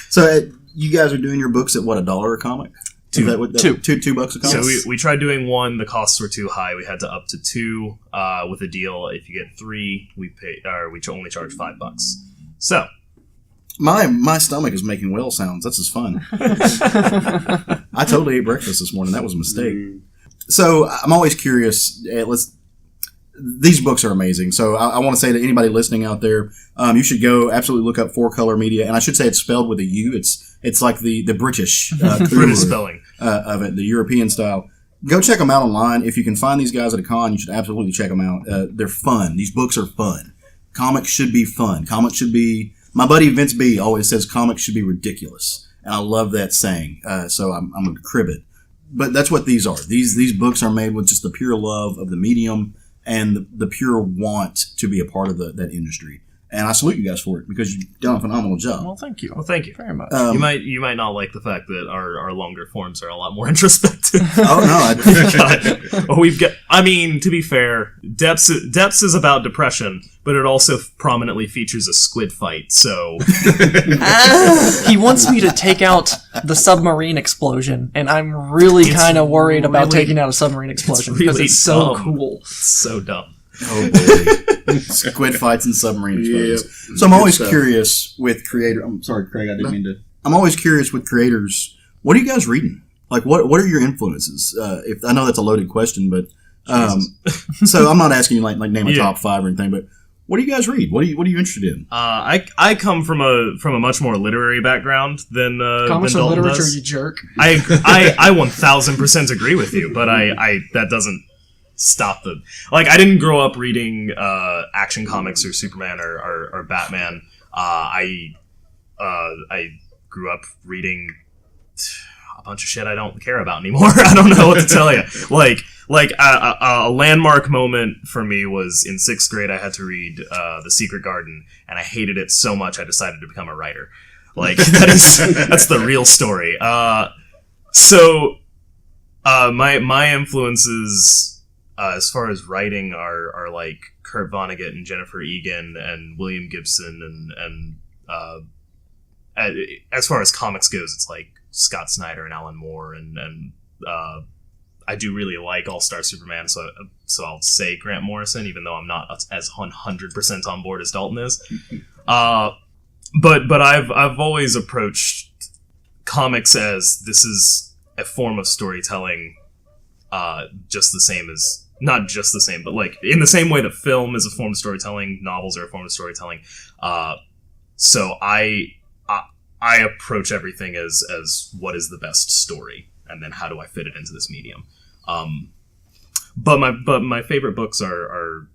Speaker 3: So you guys are doing your books at what, $1 a comic? Is that what,
Speaker 6: Two.
Speaker 3: $2 a comic?
Speaker 5: So we tried doing one. The costs were too high. We had to up to 2 with a deal. If you get 3, we only charge $5. So
Speaker 3: My stomach is making whale sounds. That's just fun. I totally ate breakfast this morning. That was a mistake. So I'm always curious. These books are amazing. So I want to say to anybody listening out there, you should go absolutely look up 4Color Media, and I should say it's spelled with a U. It's like the British
Speaker 5: British spelling
Speaker 3: of it, the European style. Go check them out online. If you can find these guys at a con, you should absolutely check them out. They're fun. These books are fun. Comics should be fun. Comics should be. My buddy Vince B always says comics should be ridiculous, and I love that saying. So I'm going to crib it. But that's what these are. These books are made with just the pure love of the medium and the pure want to be a part of that industry. And I salute you guys for it because you've done a phenomenal job.
Speaker 6: Well, thank you.
Speaker 5: Well, thank you
Speaker 6: very much.
Speaker 5: You might not like the fact that our longer forms are a lot more introspective.
Speaker 3: Oh no!
Speaker 5: Well, we've got. I mean, to be fair, Depths is about depression, but it also prominently features a squid fight. So
Speaker 6: he wants me to take out the submarine explosion, and I'm really kind of worried about taking out a submarine explosion because it's so cool.
Speaker 5: It's so dumb.
Speaker 3: Oh boy. Squid fights and submarine explosions. So I'm always curious with creators. I'm sorry, Craig, I didn't mean to. I'm always curious with creators. What are you guys reading? Like, what are your influences? If I know that's a loaded question, but so I'm not asking you like name a top 5 or anything. But what do you guys read? What are you interested in?
Speaker 5: I come from a much more literary background than
Speaker 6: comics
Speaker 5: than
Speaker 6: or
Speaker 5: Dalton
Speaker 6: literature,
Speaker 5: does.
Speaker 6: you jerk.
Speaker 5: I 1000% agree with you, but I that doesn't stop the I didn't grow up reading action comics or Superman or Batman. I grew up reading a bunch of shit I don't care about anymore. I don't know what to tell you. A landmark moment for me was in 6th grade. I had to read The Secret Garden, and I hated it so much I decided to become a writer. That's the real story. My influences as far as writing are like Kurt Vonnegut and Jennifer Egan and William Gibson and as far as comics goes, it's like Scott Snyder and Alan Moore and I do really like All-Star Superman, so I'll say Grant Morrison, even though I'm not as 100% on board as Dalton is. But I've always approached comics as this is a form of storytelling, just the same as. Not just the same, but in the same way that film is a form of storytelling, novels are a form of storytelling. So I approach everything as what is the best story, and then how do I fit it into this medium. But my favorite books are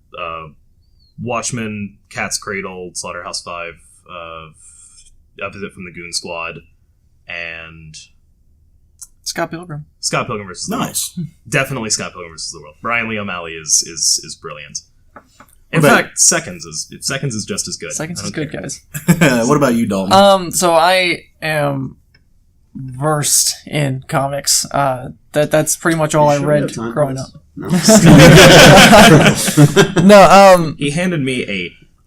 Speaker 5: Watchmen, Cat's Cradle, Slaughterhouse-Five, A Visit from the Goon Squad, and
Speaker 6: Scott Pilgrim
Speaker 5: versus the World. Definitely Scott Pilgrim versus the World. Brian Lee O'Malley is brilliant. In fact, Seconds is just as good.
Speaker 6: Seconds is good, guys.
Speaker 3: What about you, Dalton?
Speaker 6: So I am versed in comics. That's pretty much all I read growing up. No.
Speaker 5: He handed me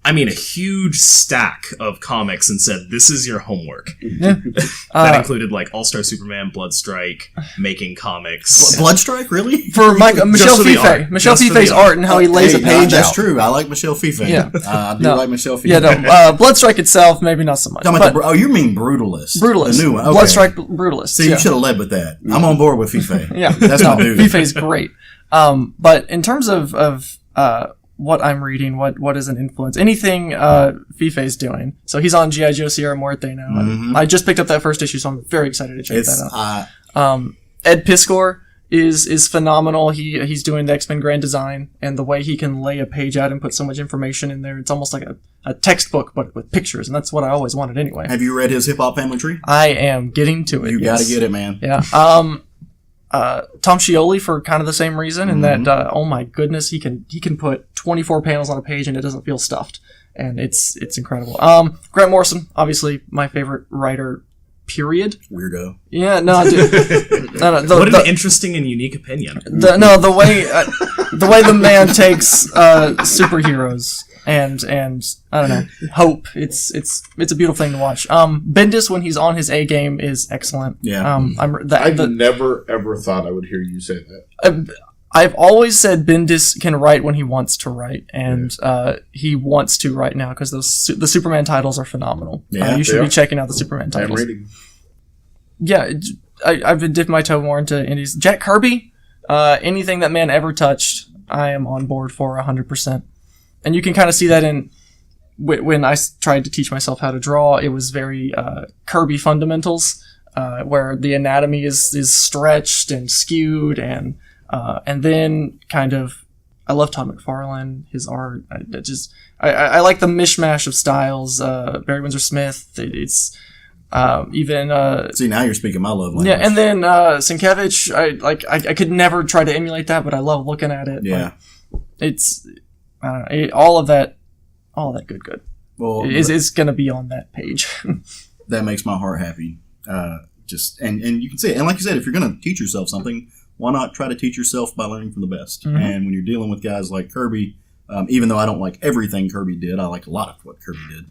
Speaker 5: a huge stack of comics and said, "This is your homework."
Speaker 6: Yeah.
Speaker 5: That included All-Star Superman, Bloodstrike, Making Comics.
Speaker 3: Bloodstrike, really?
Speaker 6: For Michel Fife. Michel Fife's art and how he lays a page
Speaker 3: That's
Speaker 6: out.
Speaker 3: true. I like Michel Fife.
Speaker 6: Yeah.
Speaker 3: I do like Michel Fife.
Speaker 6: Yeah, no. Bloodstrike itself, maybe not so much.
Speaker 3: You mean Brutalist?
Speaker 6: Brutalist.
Speaker 3: The new one. Okay.
Speaker 6: Bloodstrike Brutalist.
Speaker 3: See, you should have led with that. I'm on board with Fife.
Speaker 6: Yeah.
Speaker 3: That's my dude.
Speaker 6: Fife's great. But in terms of what I'm reading, what is an influence? Anything Fife's doing. So he's on G.I. Joe Sierra Muerte now.
Speaker 3: Mm-hmm.
Speaker 6: I just picked up that first issue, so I'm very excited to check that out. Ed Piskor is phenomenal. He's doing the X-Men Grand Design, and the way he can lay a page out and put so much information in there, it's almost like a textbook, but with pictures, and that's what I always wanted anyway.
Speaker 3: Have you read his Hip Hop Family Tree?
Speaker 6: I am getting to it.
Speaker 3: You gotta get it, man.
Speaker 6: Yeah. Tom Scioli for kind of the same reason, in that oh my goodness, he can put 24 panels on a page and it doesn't feel stuffed, and it's incredible. Grant Morrison, obviously my favorite writer. Period.
Speaker 3: Weirdo.
Speaker 6: Yeah, no, dude.
Speaker 5: What an interesting and unique opinion.
Speaker 6: The way the man takes superheroes and I don't know, hope. It's a beautiful thing to watch. Bendis, when he's on his A game, is excellent.
Speaker 3: Yeah.
Speaker 4: I've never ever thought I would hear you say that.
Speaker 6: I've always said Bendis can write when he wants to write, and he wants to right now because the Superman titles are phenomenal.
Speaker 3: Yeah,
Speaker 6: you should be checking out the Superman titles.
Speaker 4: I'm reading.
Speaker 6: Yeah, I've been dipping my toe more into indies. Jack Kirby, anything that man ever touched, I am on board for 100%. And you can kind of see that in when I tried to teach myself how to draw. It was very Kirby fundamentals, where the anatomy is stretched and skewed, and then kind of I love Todd McFarlane, his art. I like the mishmash of styles. Barry Windsor Smith. It's even
Speaker 3: See, now you're speaking my love language.
Speaker 6: yeah, and then Sienkiewicz. I could never try to emulate that, but I love looking at it.
Speaker 3: Yeah,
Speaker 6: It's all of that good.
Speaker 3: well,
Speaker 6: Is gonna be on that page.
Speaker 3: that makes my heart happy. And you can see it. And like you said, if you're going to teach yourself something, why not try to teach yourself by learning from the best?
Speaker 6: Mm-hmm.
Speaker 3: And when you're dealing with guys like Kirby, even though I don't like everything Kirby did, I like a lot of what Kirby did.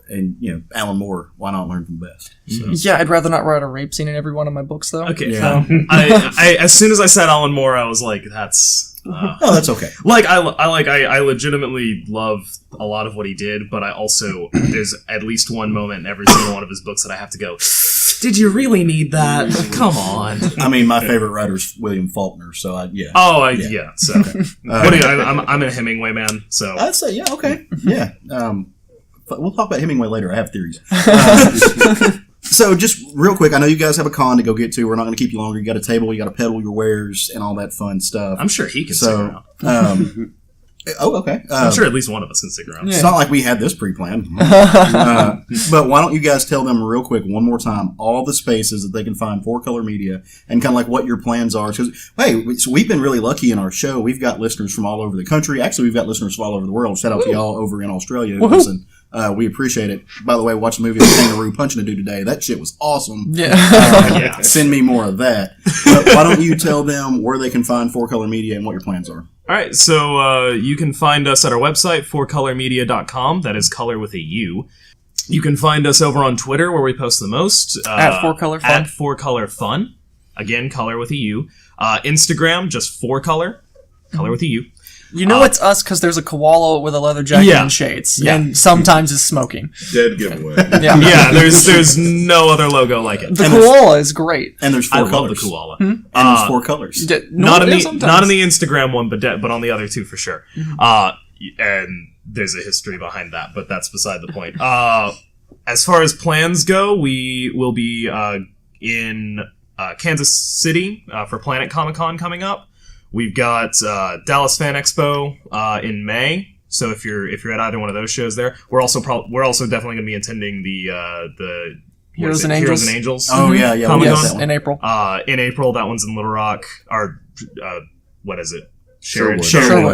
Speaker 3: And Alan Moore, why not learn from the best? So,
Speaker 6: Yeah, I'd rather not write a rape scene in every one of my books, though.
Speaker 5: Okay.
Speaker 3: Yeah.
Speaker 5: I as soon as I said Alan Moore, I was like, that's.
Speaker 3: oh, that's okay.
Speaker 5: I legitimately love a lot of what he did, but I also there's at least one moment in every single one of his books that I have to go, did you really need that? Come on.
Speaker 3: I mean, my favorite writer's William Faulkner, so yeah.
Speaker 5: Yeah. So what do you, I'm a Hemingway man, so
Speaker 3: I'd say, yeah, okay. Yeah. But we'll talk about Hemingway later. I have theories. So just real quick, I know you guys have a con to go get to. We're not going to keep you longer. You got a table, you got to peddle your wares and all that fun stuff.
Speaker 5: I'm sure he can stick around.
Speaker 3: Okay.
Speaker 5: I'm sure at least one of us can stick around.
Speaker 3: It's not like we had this pre-planned. But why don't you guys tell them real quick one more time all the spaces that they can find for Color Media and kind of like what your plans are. Because, hey, so we've been really lucky in our show. We've got listeners from all over the country. Actually, we've got listeners from all over the world. Shout out to y'all over in Australia who listen. We appreciate it. By the way, watch the movie of Kangaroo punching a dude today. That shit was awesome.
Speaker 6: Yeah.
Speaker 3: Send me more of that. But why don't you tell them where they can find 4Color Media and what your plans are?
Speaker 5: All right, so you can find us at our website, 4colormedia.com. That is color with a U. You can find us over on Twitter, where we post the most.
Speaker 6: At 4Color Fun.
Speaker 5: At 4Color Fun. Again, color with a U. Instagram, just 4Color. Color with a U.
Speaker 6: You know it's us because there's a koala with a leather jacket and shades, and sometimes is smoking.
Speaker 4: Dead giveaway.
Speaker 5: Yeah, there's no other logo like it.
Speaker 6: The koala is great.
Speaker 3: And there's 4
Speaker 5: I
Speaker 3: colors.
Speaker 5: love the koala.
Speaker 3: And there's 4 colors.
Speaker 5: Not in the Instagram one, but on the other two for sure. And there's a history behind that, but that's beside the point. As far as plans go, we will be in Kansas City for Planet Comic-Con coming up. We've got Dallas Fan Expo in May. So if you're at either one of those shows there, we're also definitely going to be attending the
Speaker 6: Heroes and
Speaker 5: Angels.
Speaker 3: Oh yeah,
Speaker 5: Comic-Con.
Speaker 6: Yes, in April.
Speaker 5: In April, that one's in Little Rock. Or what is it?
Speaker 6: Sherwood.
Speaker 5: That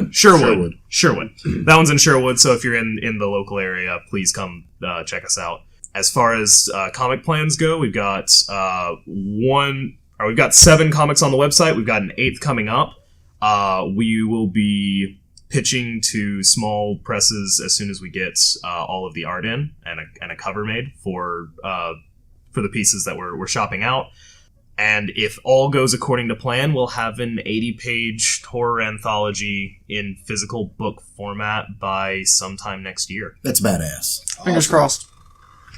Speaker 5: one's in Sherwood. So if you're in the local area, please come check us out. As far as comic plans go, we've got 7 comics on the website. We've got an 8th coming up. We will be pitching to small presses as soon as we get all of the art in and a cover made for the pieces that we're shopping out. And if all goes according to plan, we'll have an 80-page horror anthology in physical book format by sometime next year.
Speaker 3: That's badass.
Speaker 6: Fingers crossed.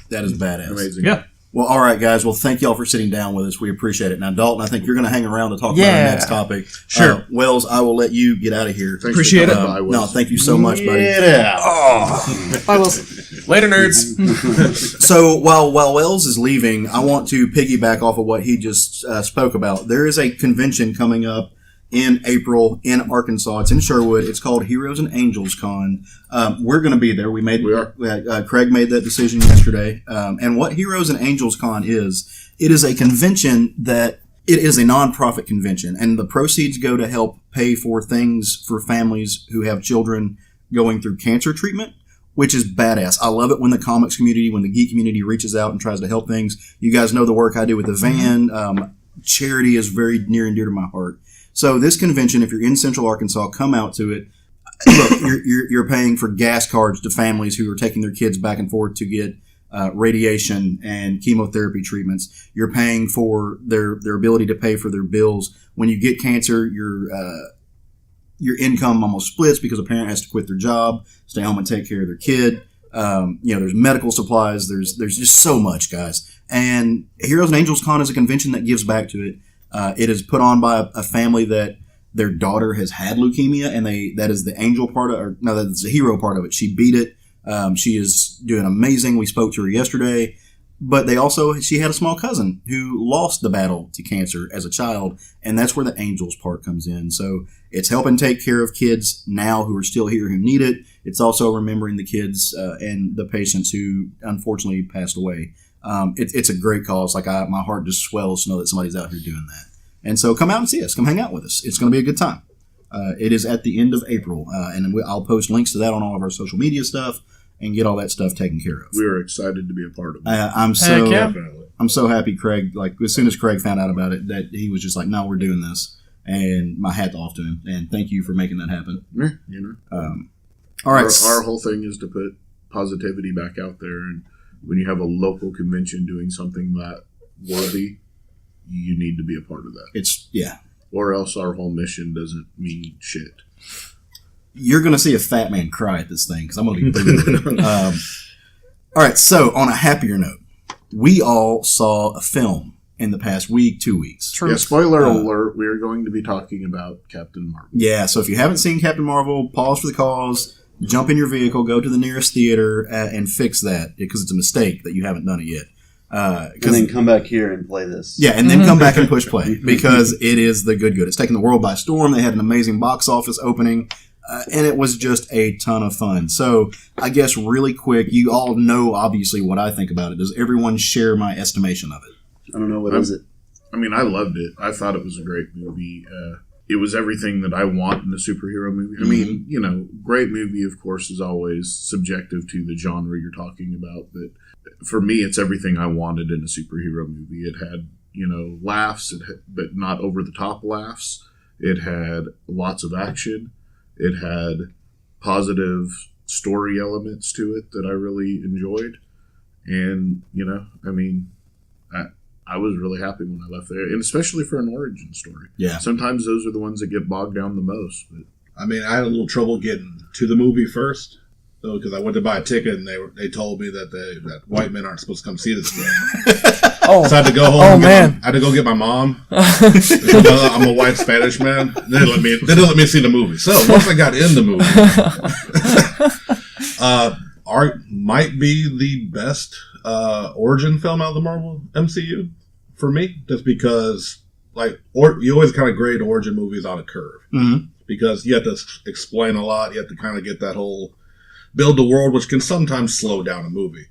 Speaker 3: That is badass.
Speaker 4: Amazing.
Speaker 5: Yeah.
Speaker 3: Well, all right, guys. Well, thank y'all for sitting down with us. We appreciate it. Now, Dalton, I think you're going to hang around to talk about our next topic.
Speaker 5: Sure.
Speaker 3: Wells, I will let you get out of here.
Speaker 4: Thanks
Speaker 5: Appreciate
Speaker 4: for
Speaker 5: it.
Speaker 4: coming by, Will.
Speaker 3: No, thank you so much, buddy.
Speaker 6: Bye, Wilson.
Speaker 5: Later, nerds.
Speaker 3: So while Wells is leaving, I want to piggyback off of what he just spoke about. There is a convention coming up in April in Arkansas. It's in Sherwood. It's called Heroes and Angels Con. We're going to be there. We are. Craig made that decision yesterday. And what Heroes and Angels Con is, it is a convention that it is a nonprofit convention, and the proceeds go to help pay for things for families who have children going through cancer treatment, which is badass. I love it when the comics community, when the geek community reaches out and tries to help things. You guys know the work I do with the van. Charity is very near and dear to my heart. So this convention, if you're in Central Arkansas, come out to it. Look, you're paying for gas cards to families who are taking their kids back and forth to get radiation and chemotherapy treatments. You're paying for their ability to pay for their bills. When you get cancer, your income almost splits because a parent has to quit their job, stay home and take care of their kid. There's medical supplies. There's just so much, guys. And Heroes and Angels Con is a convention that gives back to it. It is put on by a family that their daughter has had leukemia, and that is the angel part that's the hero part of it. She beat it. She is doing amazing. We spoke to her yesterday. But she had a small cousin who lost the battle to cancer as a child, and that's where the angels part comes in. So it's helping take care of kids now who are still here who need it. It's also remembering the kids and the patients who unfortunately passed away. It's a great cause. Like my heart just swells to know that somebody's out here doing that. And so come out and see us. Come hang out with us. It's going to be a good time. It is at the end of April, and I'll post links to that on all of our social media stuff and get all that stuff taken care of.
Speaker 4: We are excited to be a part of it.
Speaker 3: I'm so happy Craig, like as soon as Craig found out about it, that he was just like, no, we're doing this. And my hat's off to him. And thank you for making that happen.
Speaker 4: Yeah, you know.
Speaker 3: All right.
Speaker 4: Our whole thing is to put positivity back out there. And when you have a local convention doing something that worthy, you need to be a part of that. Or else our whole mission doesn't mean shit.
Speaker 3: You're going to see a fat man cry at this thing because I'm going to be booing. All right, so on a happier note, we all saw a film in the past week, 2 weeks.
Speaker 6: True.
Speaker 4: Yeah, spoiler alert, we are going to be talking about Captain Marvel.
Speaker 3: Yeah, so if you haven't seen Captain Marvel, pause for the cause, jump in your vehicle, go to the nearest theater, and fix that because it's a mistake that you haven't done it yet.
Speaker 7: And then come back here and play this.
Speaker 3: Yeah, and then come back and push play because it is the good. It's taken the world by storm. They had an amazing box office opening. And it was just a ton of fun. So I guess really quick, you all know obviously what I think about it. Does everyone share my estimation of it?
Speaker 7: I don't know. What is it?
Speaker 4: I mean, I loved it. I thought it was a great movie. It was everything that I want in a superhero movie. I mean, you know, great movie, of course, is always subjective to the genre you're talking about. But for me, it's everything I wanted in a superhero movie. It had, you know, laughs, but not over-the-top laughs. It had lots of action. It had positive story elements to it that I really enjoyed. And, you know, I mean, I was really happy when I left there. And especially for an origin story.
Speaker 3: Yeah.
Speaker 4: Sometimes those are the ones that get bogged down the most. But
Speaker 8: I mean, I had a little trouble getting to the movie first. So, because I went to buy a ticket and they told me that white men aren't supposed to come see this film. So I had to go home. I had to go get my mom. I'm a white Spanish man. They didn't let me see the movie. So once I got in the movie, Art might be the best origin film out of the Marvel MCU for me, just because you always kind of grade origin movies on a curve because you have to explain a lot. You have to kind of get that whole build the world, which can sometimes slow down a movie.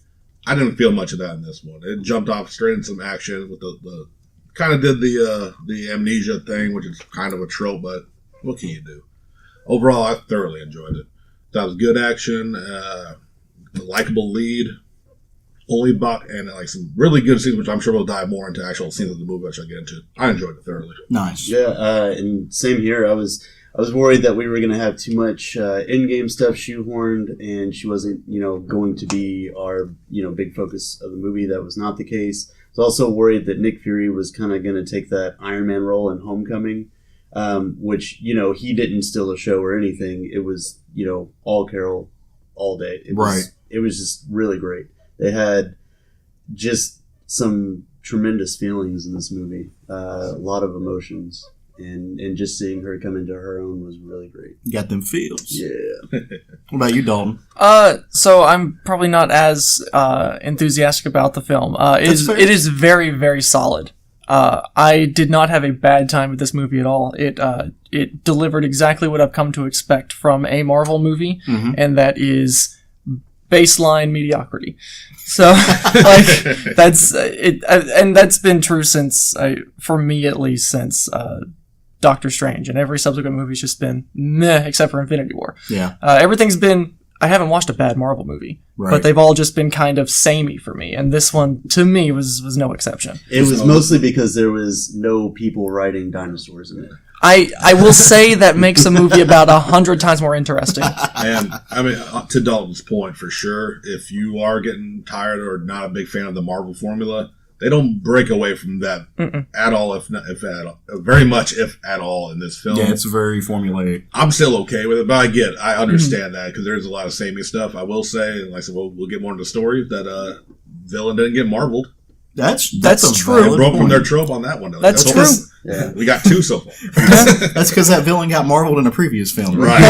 Speaker 8: I didn't feel much of that in this one. It jumped off straight into some action with the kind of did the amnesia thing, which is kind of a trope, but what can you do? Overall, I thoroughly enjoyed it. That was good action, a likable lead, and like some really good scenes, which I'm sure we'll dive more into actual scenes of the movie, which I'll get into. I enjoyed it thoroughly.
Speaker 3: Nice.
Speaker 7: Yeah, and same here. I was worried that we were going to have too much in-game stuff shoehorned, and she wasn't, going to be our, big focus of the movie. That was not the case. I was also worried that Nick Fury was kind of going to take that Iron Man role in Homecoming, which, he didn't steal a show or anything. It was, all Carol all day. It was just really great. They had just some tremendous feelings in this movie, a lot of emotions. And just seeing her come into her own was really great.
Speaker 3: Got them feels.
Speaker 7: Yeah.
Speaker 3: What about you, Dalton?
Speaker 6: So I'm probably not as enthusiastic about the film. It is very, very solid. I did not have a bad time with this movie at all. It delivered exactly what I've come to expect from a Marvel movie, and that is baseline mediocrity. So, that's it, and that's been true since, for me at least, since Doctor Strange, and every subsequent movie's just been meh, except for Infinity War.
Speaker 3: Yeah.
Speaker 6: Everything's been. I haven't watched a bad Marvel movie, but they've all just been kind of samey for me, and this one, to me, was no exception.
Speaker 7: It was mostly because there was no people riding dinosaurs in it.
Speaker 6: I will say that makes a movie about 100 times more interesting.
Speaker 8: And I mean, to Dalton's point, for sure, if you are getting tired or not a big fan of the Marvel formula, they don't break away from that at all, if at all, very much, if at all, in this film.
Speaker 3: Yeah, it's very formulaic.
Speaker 8: I'm still okay with it, but I understand that because there's a lot of samey stuff. I will say, and like I said, we'll get more into the story, that villain didn't get marveled.
Speaker 3: That's
Speaker 6: true.
Speaker 8: They broke from their trope on that one.
Speaker 6: That's true.
Speaker 7: Yeah.
Speaker 8: We got 2 so far.
Speaker 3: That's because that villain got marveled in a previous film.
Speaker 8: Right.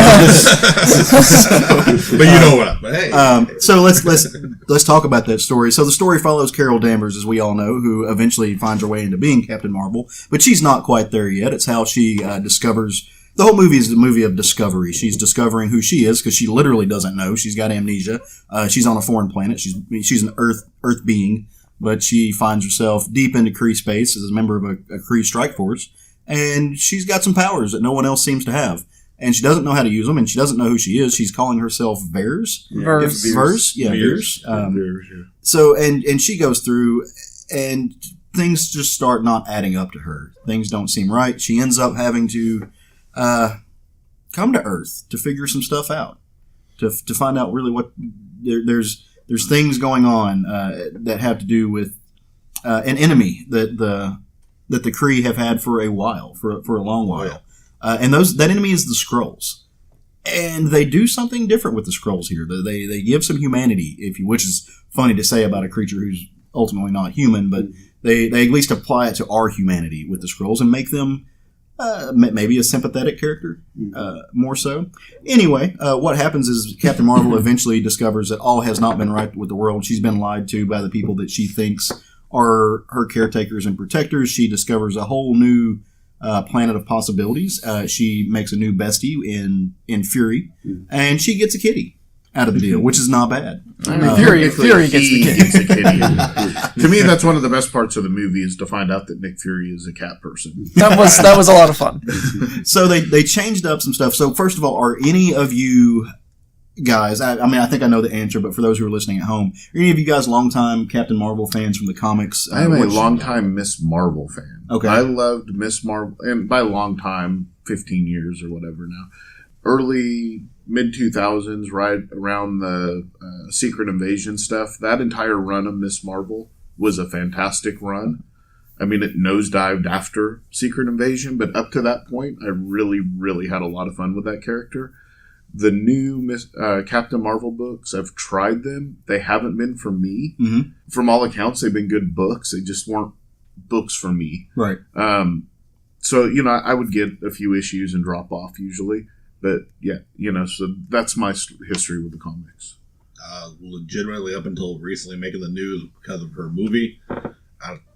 Speaker 8: But you know what I'm hey.
Speaker 3: So let's talk about that story. So the story follows Carol Danvers, as we all know, who eventually finds her way into being Captain Marvel, but she's not quite there yet. It's how she discovers. The whole movie is a movie of discovery. She's discovering who she is because she literally doesn't know. She's got amnesia. She's on a foreign planet. She's an Earth being, but she finds herself deep into Kree space as a member of a Kree strike force, and she's got some powers that no one else seems to have. And she doesn't know how to use them, and she doesn't know who she is. She's calling herself Vers. Vers. Yeah, Vers. So, and she goes through, and things just start not adding up to her. Things don't seem right. She ends up having to come to Earth to figure some stuff out, to find out really what there's things going on that have to do with an enemy that the Kree have had for a while, for a long while, and that enemy is the Skrulls, and they do something different with the Skrulls here. They give some humanity, which is funny to say about a creature who's ultimately not human, but they at least apply it to our humanity with the Skrulls and make them. Maybe a sympathetic character, more so. Anyway, what happens is Captain Marvel eventually discovers that all has not been right with the world. She's been lied to by the people that she thinks are her caretakers and protectors. She discovers a whole new planet of possibilities. She makes a new bestie in Fury, and she gets a kitty out of the deal, which is not bad.
Speaker 6: Fury gets the
Speaker 4: kitty. To me, that's one of the best parts of the movie is to find out that Nick Fury is a cat person.
Speaker 6: That was a lot of fun.
Speaker 3: So they changed up some stuff. So first of all, are any of you guys, I mean, I think I know the answer, but for those who are listening at home, are any of you guys longtime Captain Marvel fans from the comics?
Speaker 4: I am a longtime Miss Marvel fan.
Speaker 3: Okay.
Speaker 4: I loved Miss Marvel, and by long time, 15 years or whatever now. Early mid-2000s, right around the Secret Invasion stuff, that entire run of Miss Marvel was a fantastic run. I mean, it nosedived after Secret Invasion, but up to that point, I really, really had a lot of fun with that character. The new Captain Marvel books, I've tried them. They haven't been for me.
Speaker 3: Mm-hmm.
Speaker 4: From all accounts, they've been good books. They just weren't books for me.
Speaker 3: Right.
Speaker 4: So, I would get a few issues and drop off usually. But, yeah, so that's my history with the comics.
Speaker 8: Legitimately, up until recently making the news because of her movie,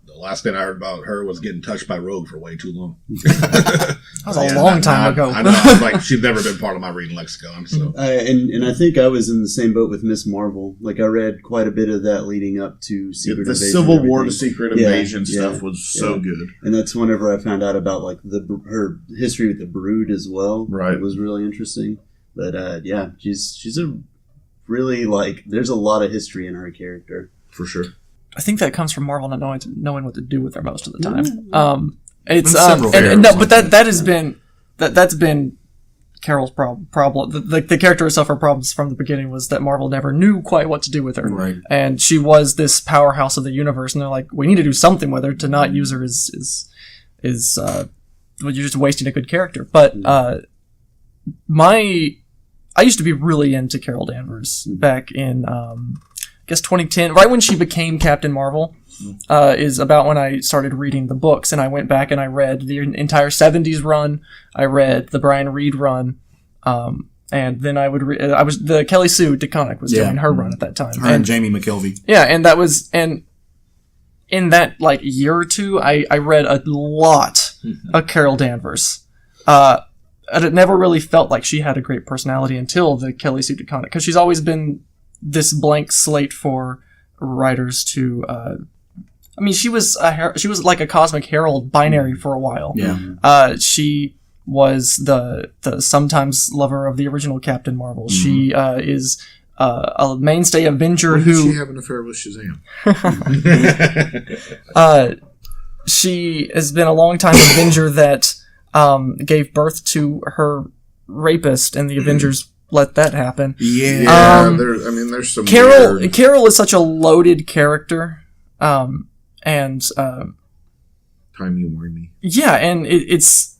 Speaker 8: the last thing I heard about her was getting touched by Rogue for way too long.
Speaker 6: That was a long time ago.
Speaker 8: I know. I was like, she's never been part of my reading lexicon. So,
Speaker 7: and I think I was in the same boat with Miss Marvel. Like, I read quite a bit of that leading up to Secret Invasion.
Speaker 4: The Civil War to Secret Invasion stuff was so good.
Speaker 7: And that's whenever I found out about like her history with the Brood as well.
Speaker 4: Right,
Speaker 7: it was really interesting. But she's a really there's a lot of history in her character
Speaker 4: for sure.
Speaker 6: I think that comes from Marvel not knowing what to do with her most of the time. It's but that's been Carol's problem. The character herself, her problems from the beginning was that Marvel never knew quite what to do with her,
Speaker 3: right? And
Speaker 6: she was this powerhouse of the universe, and they're like, we need to do something with her. To not use her is you're just wasting a good character. But I used to be really into Carol Danvers back in. I guess 2010, right when she became Captain Marvel, is about when I started reading the books, and I went back and I read the entire 70s run. I read the Brian Reed run, and then I would the Kelly Sue DeConnick was doing her run at that time.
Speaker 3: Her and Jamie McKelvey.
Speaker 6: Yeah, and that was, and in that year or two, I read a lot of Carol Danvers. And it never really felt like she had a great personality until the Kelly Sue DeConnick, because she's always been this blank slate for writers to. I mean, she was like a cosmic herald binary for a while.
Speaker 3: Yeah.
Speaker 6: She was the sometimes lover of the original Captain Marvel. Mm-hmm. She is a mainstay Avenger who.
Speaker 4: Did she have an affair with Shazam?
Speaker 6: She has been a long-time Avenger that gave birth to her rapist, and the Avengers let that happen.
Speaker 4: Yeah, there's some.
Speaker 6: Carol is such a loaded character, and
Speaker 4: timey-wimey.
Speaker 6: Yeah, and it's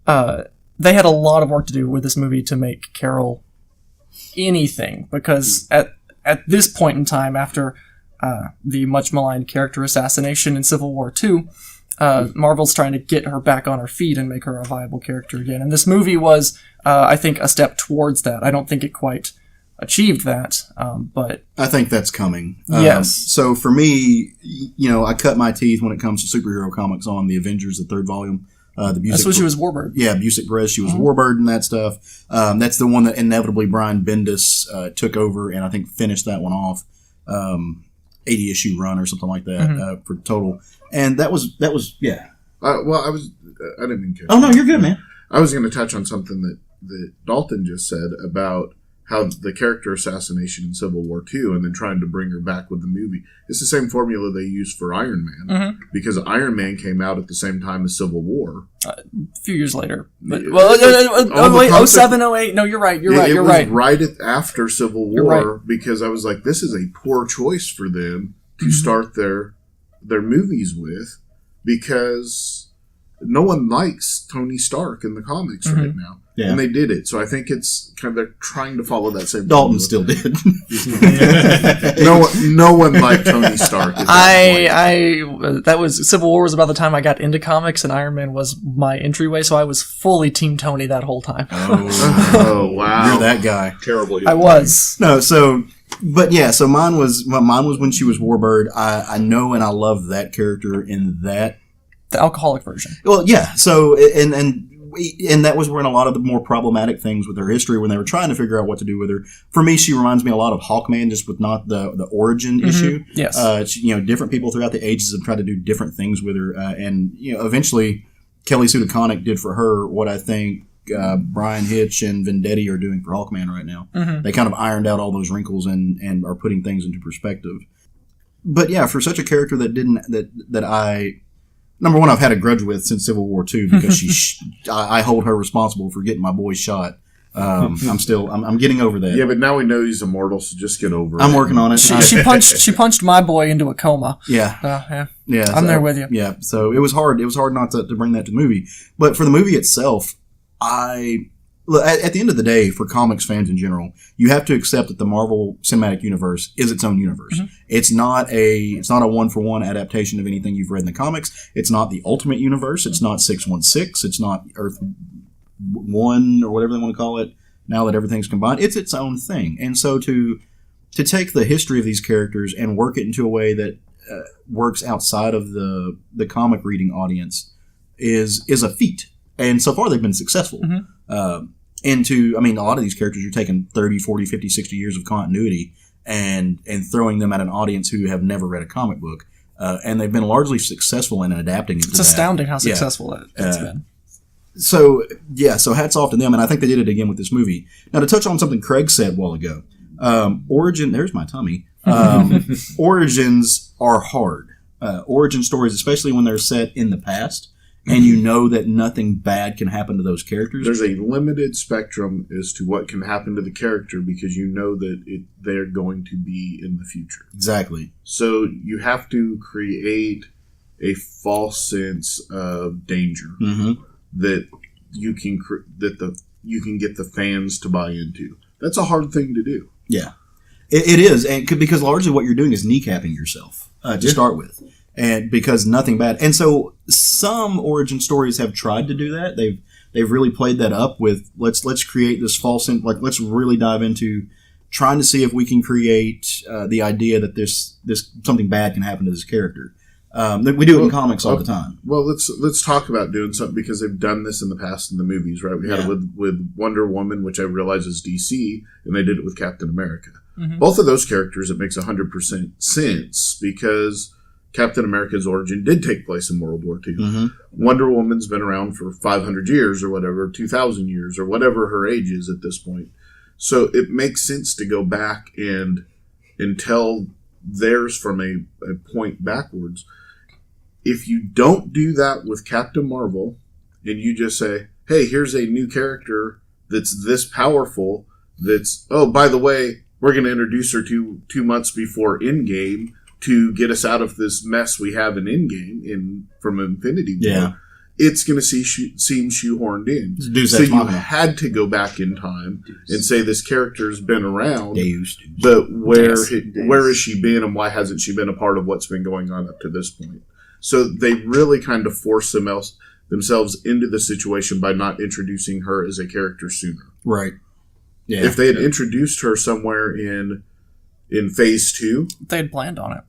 Speaker 6: they had a lot of work to do with this movie to make Carol anything, because at this point in time, after the much maligned character assassination in Civil War II, Marvel's trying to get her back on her feet and make her a viable character again. And this movie was, I think, a step towards that. I don't think it quite achieved that, but
Speaker 3: I think that's coming.
Speaker 6: Yes.
Speaker 3: So for me, I cut my teeth when it comes to superhero comics on the Avengers, the third volume.
Speaker 6: That's when she was Warbird.
Speaker 3: Yeah, Busiek Perez. She was Warbird and that stuff. That's the one that inevitably Brian Bendis took over and I think finished that one off. 80 issue run or something like that for total. And that was yeah.
Speaker 4: I didn't mean to.
Speaker 3: Oh no, you're good, man.
Speaker 4: I was going to touch on something that Dalton just said about how the character assassination in Civil War II and then trying to bring her back with the movie. It's the same formula they used for Iron Man because Iron Man came out at the same time as Civil War.
Speaker 6: A few years later. But, wait, 07, 08. No, you're right. You're right.
Speaker 4: It was right after Civil War because I was like, this is a poor choice for them to start their movies with because no one likes Tony Stark in the comics right now. Yeah. And they did it. So I think it's kind of they're trying to follow that same
Speaker 3: Dalton still did.
Speaker 4: no one liked Tony Stark.
Speaker 6: That was Civil War was about the time I got into comics and Iron Man was my entryway, so I was fully Team Tony that whole time.
Speaker 4: Oh wow.
Speaker 3: You're that guy.
Speaker 8: Terrible.
Speaker 6: I was.
Speaker 3: No, so mine was when she was Warbird. I know and I love that character in that
Speaker 6: the alcoholic version.
Speaker 3: Well, yeah. So and that was when a lot of the more problematic things with her history when they were trying to figure out what to do with her. For me, she reminds me a lot of Hawkman, just with not the origin issue.
Speaker 6: Yes.
Speaker 3: Different people throughout the ages have tried to do different things with her, and eventually Kelly Sue DeConnick did for her what I think Brian Hitch and Vendetti are doing for Hawkman right now. They kind of ironed out all those wrinkles and are putting things into perspective. But yeah, for such a character that I. Number one, I've had a grudge with since Civil War II because I hold her responsible for getting my boy shot. I'm getting over that.
Speaker 4: Yeah, but now we know he's immortal, so just get over it.
Speaker 3: I'm working on it.
Speaker 6: She punched my boy into a coma.
Speaker 3: Yeah.
Speaker 6: Yeah. I'm there with you.
Speaker 3: Yeah. So it was hard. It was hard not to bring that to the movie. But for the movie itself, at the end of the day, for comics fans in general, you have to accept that the Marvel Cinematic Universe is its own universe. It's not a one-for-one adaptation of anything you've read in the comics. It's not the Ultimate Universe. It's not 616. It's not Earth 1 or whatever they want to call it. Now that everything's combined, it's its own thing. And so to take the history of these characters and work it into a way that works outside of the comic reading audience is a feat. And so far, they've been successful. A lot of these characters, you're taking 30, 40, 50, 60 years of continuity and throwing them at an audience who have never read a comic book. And they've been largely successful in adapting it.
Speaker 6: It's astounding how successful it's been.
Speaker 3: So hats off to them. And I think they did it again with this movie. Now, to touch on something Craig said a while ago, there's my tummy. Origins are hard. Origin stories, especially when they're set in the past. And you know that nothing bad can happen to those characters.
Speaker 4: There's a limited spectrum as to what can happen to the character because you know that they're going to be in the future.
Speaker 3: Exactly.
Speaker 4: So you have to create a false sense of danger that you can get the fans to buy into. That's a hard thing to do.
Speaker 3: Yeah, it is, and because largely what you're doing is kneecapping yourself to start with. And because nothing bad, and so some origin stories have tried to do that. They've really played that up with let's create this false let's really dive into trying to see if we can create the idea that this something bad can happen to this character. We do it in comics all the time.
Speaker 4: Well, let's talk about doing something because they've done this in the past in the movies, right? We had it with Wonder Woman, which I realize is DC, and they did it with Captain America. Both of those characters, it makes 100% sense because Captain America's origin did take place in World War II. Wonder Woman's been around for 500 years or whatever, 2,000 years or whatever her age is at this point. So it makes sense to go back and tell theirs from a point backwards. If you don't do that with Captain Marvel and you just say, hey, here's a new character that's this powerful, oh, by the way, we're going to introduce her 2 months before Endgame to get us out of this mess we have in Endgame from Infinity War, it's going to seem shoehorned in. So you had to go back in time and say this character's been around, but where has she been and why hasn't she been a part of what's been going on up to this point? So they really kind of force themselves into the situation by not introducing her as a character sooner.
Speaker 3: Right. Yeah.
Speaker 4: If they had introduced her somewhere in phase 2,
Speaker 6: They had planned on it.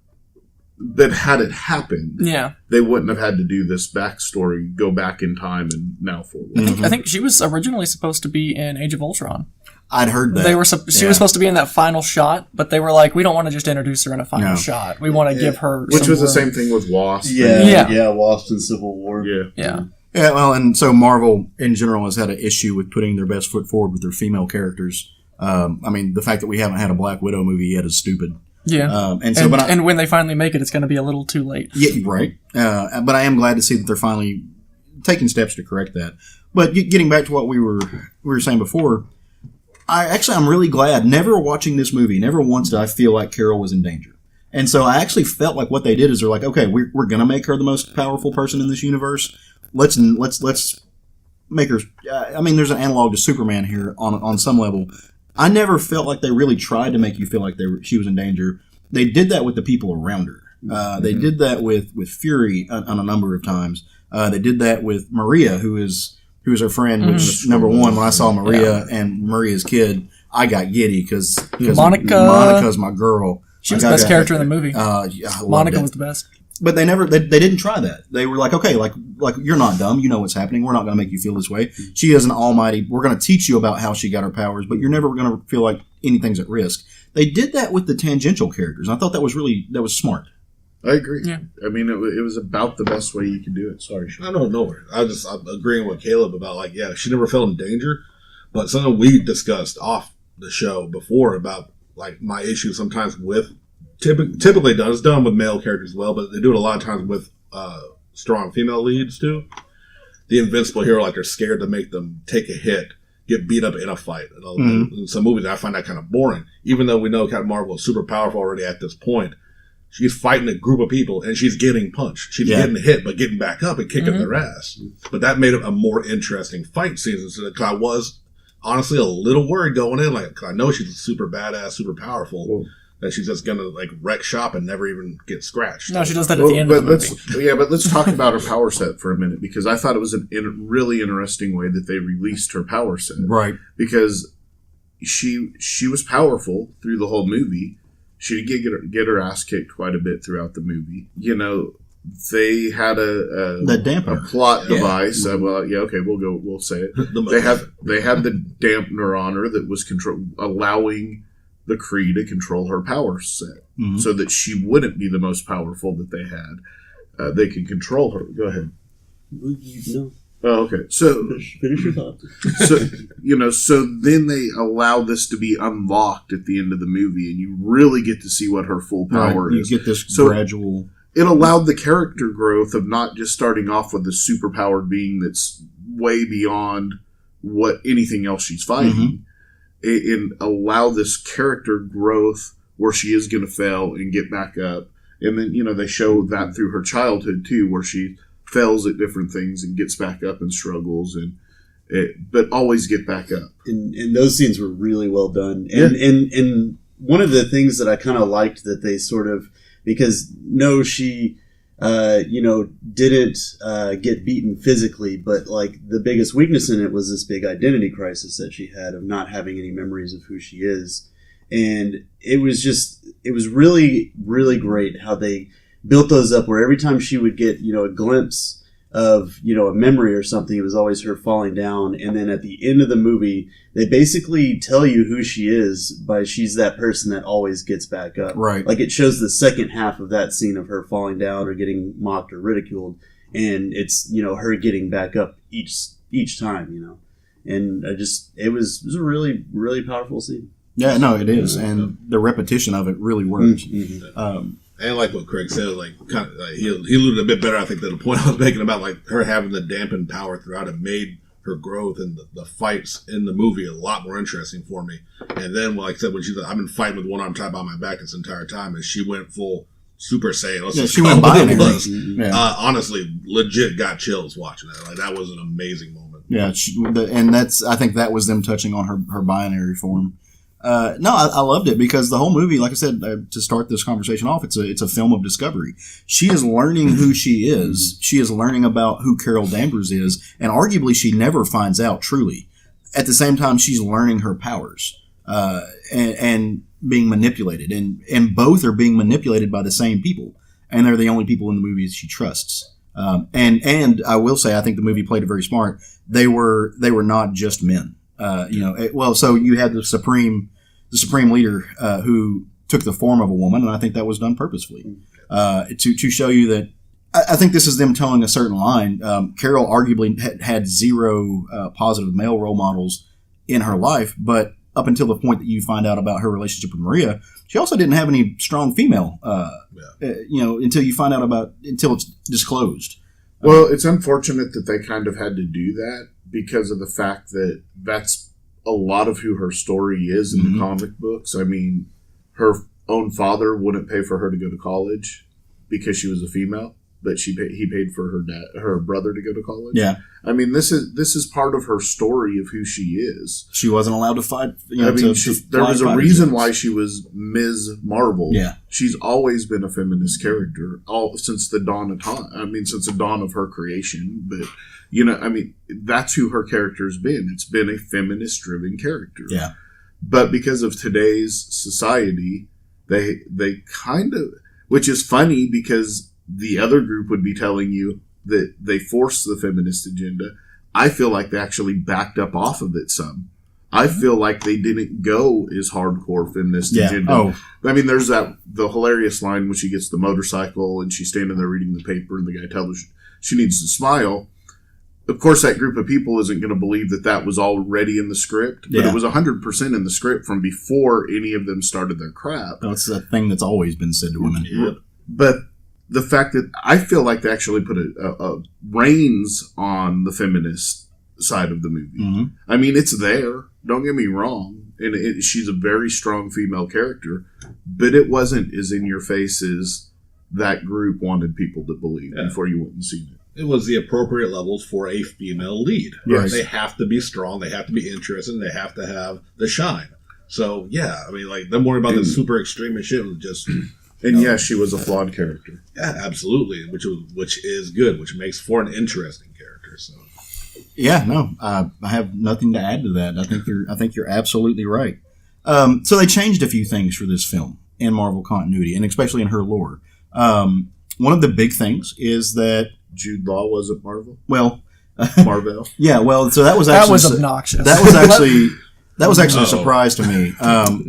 Speaker 4: but had it happened,
Speaker 6: Yeah.
Speaker 4: they wouldn't have had to do this backstory, go back in time and now forward.
Speaker 6: I think she was originally supposed to be in Age of Ultron.
Speaker 3: I'd heard that.
Speaker 6: She was supposed to be in that final shot, but they were like, we don't want to just introduce her in a final shot. We want to give her
Speaker 4: Which
Speaker 6: some
Speaker 4: was the
Speaker 6: room.
Speaker 4: same thing with Wasp.
Speaker 6: Yeah.
Speaker 7: Wasp and Civil War.
Speaker 4: Yeah.
Speaker 6: Yeah.
Speaker 3: Yeah, well, and so Marvel in general has had an issue with putting their best foot forward with their female characters. I mean, the fact that we haven't had a Black Widow movie yet is stupid.
Speaker 6: Yeah.
Speaker 3: And
Speaker 6: when they finally make it, it's going to be a little too late.
Speaker 3: Yeah, right. But I am glad to see that they're finally taking steps to correct that. But getting back to what we were saying before, I'm really glad. Never watching this movie, never once did I feel like Carol was in danger. And so I actually felt like what they did is they're like, okay, we're gonna make her the most powerful person in this universe. Let's make her. I mean, there's an analog to Superman here on some level. I never felt like they really tried to make you feel like she was in danger. They did that with the people around her. They did that with Fury on a number of times. They did that with Maria, who is her friend. Which number one, when I saw Maria and Maria's kid, I got giddy because Monica's my girl.
Speaker 6: She was the best character in the movie. Monica
Speaker 3: it.
Speaker 6: was the best.
Speaker 3: But they didn't try that. They were like, okay, like you're not dumb. You know what's happening. We're not going to make you feel this way. She is an almighty. We're going to teach you about how she got her powers, but you're never going to feel like anything's at risk. They did that with the tangential characters. I thought that was smart.
Speaker 4: I agree.
Speaker 6: Yeah.
Speaker 4: I mean, it was about the best way you could do it. Sorry, Sean.
Speaker 8: I don't know. I'm agreeing with Caleb about, like, yeah, she never felt in danger. But something we discussed off the show before about, like, my issue sometimes with, typically it's done with male characters as well, but they do it a lot of times with strong female leads too. The invincible hero, like, they're scared to make them take a hit, get beat up in a fight. In some movies, I find that kind of boring. Even though we know Captain Marvel is super powerful already at this point. She's fighting a group of people, and she's getting punched. She's getting hit, but getting back up and kicking their ass. But that made it a more interesting fight season. So I was honestly a little worried going in. Like, 'cause I know she's super badass, super powerful, that she's just going to, like, wreck shop and never even get scratched.
Speaker 6: No, she does that at the end of the movie.
Speaker 4: But let's talk about her power set for a minute, because I thought it was a really interesting way that they released her power set.
Speaker 3: Right.
Speaker 4: Because she was powerful through the whole movie. She did get her ass kicked quite a bit throughout the movie. You know, they had a plot device. We'll say it. They had the dampener on her that was allowing the Kree to control her power set, so that she wouldn't be the most powerful that they had. They could control her. Go ahead.
Speaker 7: No.
Speaker 4: Oh, okay. So
Speaker 7: Finish your thought.
Speaker 4: So then they allow this to be unlocked at the end of the movie, and you really get to see what her full power is.
Speaker 3: You get this gradual.
Speaker 4: It allowed the character growth of not just starting off with a superpowered being that's way beyond what anything else she's fighting. It allow this character growth where she is going to fail and get back up, and then they show that through her childhood too, where she fails at different things and gets back up and struggles, but always get back up.
Speaker 7: And those scenes were really well done. And one of the things that I kind of liked that they sort of, because she, didn't get beaten physically, but like the biggest weakness in it was this big identity crisis that she had of not having any memories of who she is. And it was really, really great how they built those up, where every time she would get, a glimpse of, a memory or something, it was always her falling down. And then at the end of the movie, they basically tell you who she is by she's that person that always gets back up.
Speaker 3: Right.
Speaker 7: Like, it shows the second half of that scene of her falling down or getting mocked or ridiculed. And it's, her getting back up each time, And it was a really, really powerful scene.
Speaker 3: Yeah, no, it is. And the repetition of it really works.
Speaker 8: And like what Craig said, like, kind of, he alluded a bit better, I think, to the point I was making about, like, her having the dampened power throughout it made her growth and the fights in the movie a lot more interesting for me. And then, like I said, when she's like, I've been fighting with one arm tied behind my back this entire time, and she went full Super Saiyan.
Speaker 3: She went binary.
Speaker 8: Honestly, legit got chills watching that. Like, that was an amazing moment.
Speaker 3: Yeah, and I think that was them touching on her binary form. No, I loved it because the whole movie, like I said, to start this conversation off, it's a film of discovery. She is learning who she is. She is learning about who Carol Danvers is, and arguably she never finds out truly. At the same time, she's learning her powers and being manipulated, and both are being manipulated by the same people, and they're the only people in the movie she trusts. And I will say, I think the movie played it very smart. They were not just men. So you had the supreme leader who took the form of a woman, and I think that was done purposefully to show you that. I think this is them telling a certain line. Carol arguably had zero positive male role models in her life, but up until the point that you find out about her relationship with Maria, she also didn't have any strong female. Until you find out until it's disclosed.
Speaker 4: Well, it's unfortunate that they kind of had to do that because of the fact that that's a lot of who her story is in the comic books. I mean, her own father wouldn't pay for her to go to college because she was a female, but he paid for her brother to go to college. Yeah, I mean, this is part of her story of who she is.
Speaker 3: She wasn't allowed to fight.
Speaker 4: There was a reason why she was Ms. Marvel. Yeah, she's always been a feminist character since the dawn of time. I mean, since the dawn of her creation. But that's who her character's been. It's been a feminist-driven character. Yeah, but because of today's society, they kind of, which is funny because the other group would be telling you that they forced the feminist agenda. I feel like they actually backed up off of it some. I feel like they didn't go as hardcore feminist agenda. Oh. I mean, there's the hilarious line when she gets the motorcycle and she's standing there reading the paper and the guy tells her she needs to smile. Of course, that group of people isn't going to believe that was already in the script, but it was 100% in the script from before any of them started their crap.
Speaker 3: That's a thing that's always been said to women.
Speaker 4: Yeah. But the fact that I feel like they actually put a reins on the feminist side of the movie. Mm-hmm. I mean, it's there. Don't get me wrong. And she's a very strong female character, but it wasn't as in your face as that group wanted people to believe before you went and seen it.
Speaker 8: It was the appropriate levels for a female lead. Yes. They have to be strong. They have to be interesting. They have to have the shine. So, yeah, I mean, like, them worrying about the super extreme and shit was just...
Speaker 4: And yes, she was a flawed character.
Speaker 8: Yeah, absolutely, which is good, which makes for an interesting character. So,
Speaker 3: yeah, no, I have nothing to add to that. I think you're absolutely right. So they changed a few things for this film in Marvel continuity, and especially in her lore. One of the big things is that
Speaker 4: Jude Law wasn't Marvel.
Speaker 3: Well,
Speaker 4: Marvel.
Speaker 3: Yeah, well, so that was
Speaker 6: obnoxious.
Speaker 3: That was actually. That was actually a surprise to me.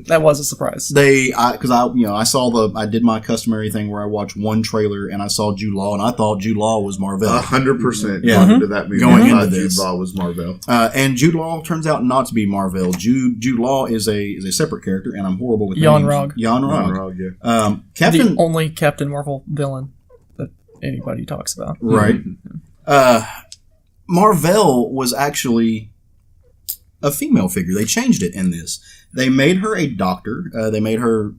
Speaker 6: That was a surprise.
Speaker 3: I did my customary thing where I watched one trailer and I saw Jude Law and I thought Jude Law was Marvel.
Speaker 4: 100% going into that movie.
Speaker 3: Going into this.
Speaker 4: Jude Law was Marvel.
Speaker 3: And Jude Law turns out not to be Marvel. Jude Law is a separate character, and I'm horrible with
Speaker 6: Jan
Speaker 3: names.
Speaker 6: Rog.
Speaker 3: Jan Rog,
Speaker 6: yeah. The only Captain Marvel villain that anybody talks about.
Speaker 3: Right. Marvel was actually a female figure. They changed it in this. They made her a doctor. They made her...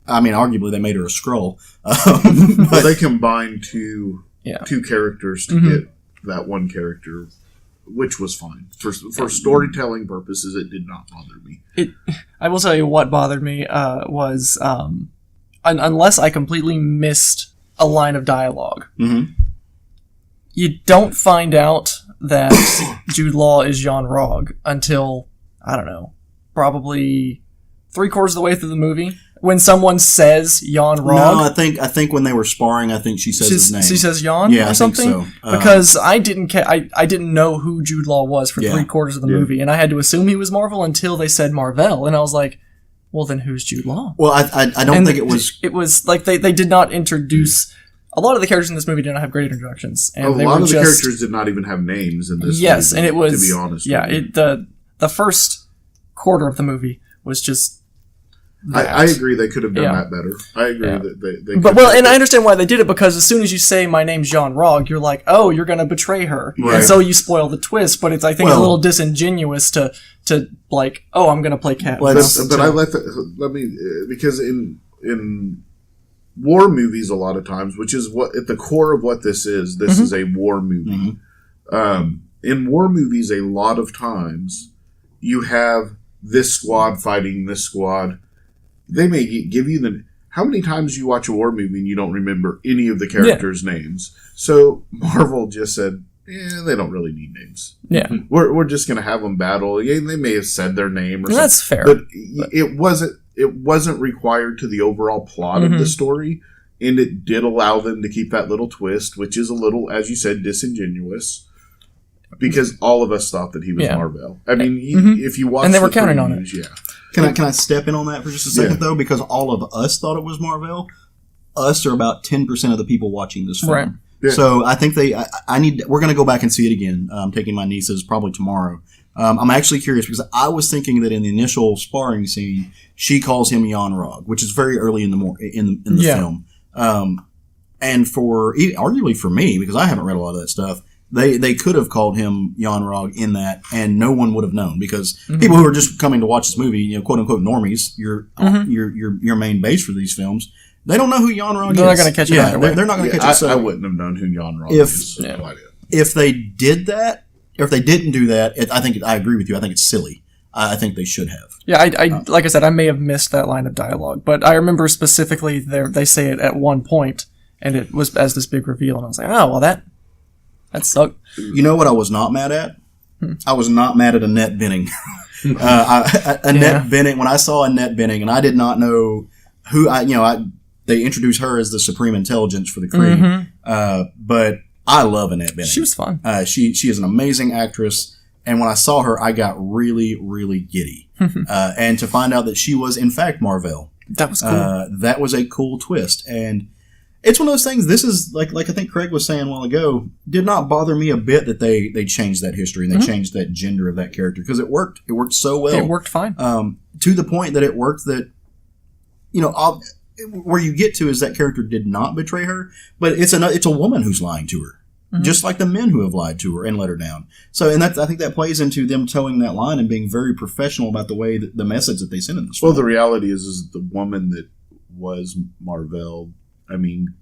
Speaker 3: I mean, arguably, they made her a Skrull.
Speaker 4: But they combined two characters to get that one character, which was fine. For storytelling purposes, it did not bother me.
Speaker 6: I will tell you what bothered me was... unless I completely missed a line of dialogue, you don't find out that Jude Law is Jan Rog until, I don't know, probably 3/4 of the way through the movie. When someone says Jan Rog.
Speaker 3: No, I think when they were sparring, I think she says his name.
Speaker 6: She says Jan or something? I think so. Because I didn't know who Jude Law was for 3/4 of the movie, and I had to assume he was Marvel until they said Marvel, and I was like, well, then who's Jude Law?
Speaker 3: Well, I don't think it was...
Speaker 6: It was like they did not introduce... A lot of the characters in this movie did not have great introductions. And
Speaker 4: a lot of the characters did not even have names in this movie,
Speaker 6: and it was...
Speaker 4: To be honest.
Speaker 6: Yeah, the first quarter of the movie was just...
Speaker 4: I agree they could have done that better. I agree that they
Speaker 6: and I understand why they did it, because as soon as you say, my name's Jan Rog, you're like, oh, you're going to betray her. Right. And so you spoil the twist, but I think it's a little disingenuous to like, oh, I'm going to play Cat.
Speaker 4: But because in war movies a lot of times, which is what at the core of what this is a war movie. In war movies, a lot of times you have this squad fighting this squad. They may give you the... How many times you watch a war movie and you don't remember any of the characters' names? So Marvel just said, they don't really need names.
Speaker 6: Yeah.
Speaker 4: We're just going to have them battle. Yeah, they may have said their name or something.
Speaker 6: That's fair.
Speaker 4: But it wasn't required to the overall plot of the story, and it did allow them to keep that little twist, which is a little, as you said, disingenuous, because all of us thought that he was Marvel. I mean, if you watch,
Speaker 6: and they were counting on it.
Speaker 4: Yeah.
Speaker 3: Can I step in on that for just a second though? Because all of us thought it was Marvel. Us are about 10% of the people watching this film.
Speaker 6: Right.
Speaker 4: Yeah.
Speaker 3: So I think we're going to go back and see it again. I'm taking my nieces probably tomorrow. I'm actually curious because I was thinking that in the initial sparring scene, she calls him Jan Rog, which is very early in the film. And arguably for me, because I haven't read a lot of that stuff, they could have called him Jan Rog in that, and no one would have known, because people who are just coming to watch this movie, quote unquote normies, your main base for these films, they don't know who Jan Rog is.
Speaker 6: They're not going to catch it either way.
Speaker 3: They're not going to catch it. So
Speaker 4: I wouldn't have known who Jan Rog is.
Speaker 3: If they did that, or if they didn't do that, I agree with you. I think it's silly. I think they should have.
Speaker 6: Yeah, I like I said, I may have missed that line of dialogue, but I remember specifically they say it at one point, and it was as this big reveal, and I was like, oh, well, that sucked.
Speaker 3: You know what I was not mad at? I was not mad at Annette Bening. Annette Bening, when I saw Annette Bening, and I did not know who they introduced her as the Supreme Intelligence for the Kree, but I love Annette Bening.
Speaker 6: She was fun.
Speaker 3: She is an amazing actress, and when I saw her, I got really, really giddy. And to find out that she was, in fact, Marvel.
Speaker 6: That was cool.
Speaker 3: That was a cool twist. And it's one of those things, this is, like I think Craig was saying a while ago, did not bother me a bit that they changed that history and they changed that gender of that character, because it worked. It worked so well.
Speaker 6: It worked fine.
Speaker 3: To the point that it worked that, where you get to is that character did not betray her, but it's a woman who's lying to her. Just like the men who have lied to her and let her down. So, and I think that plays into them towing that line and being very professional about the way that the message that they send in this film.
Speaker 4: Well, the reality is the woman that was Marvel,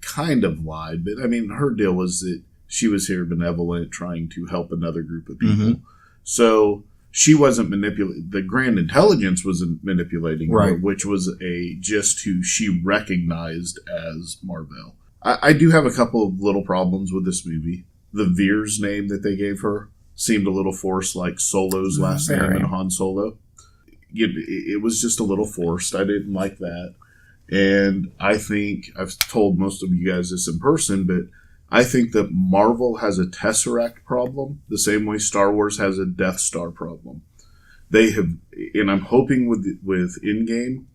Speaker 4: kind of lied, but her deal was that she was here benevolent, trying to help another group of people. So she wasn't manipulating. The Grand Intelligence wasn't manipulating her, which was just who she recognized as Marvel. I do have a couple of little problems with this movie. The Veers name that they gave her seemed a little forced, like Solo's last name and Han Solo. It was just a little forced. I didn't like that. And I think, I've told most of you guys this in person, but I think that Marvel has a Tesseract problem the same way Star Wars has a Death Star problem. They have, and I'm hoping with Endgame,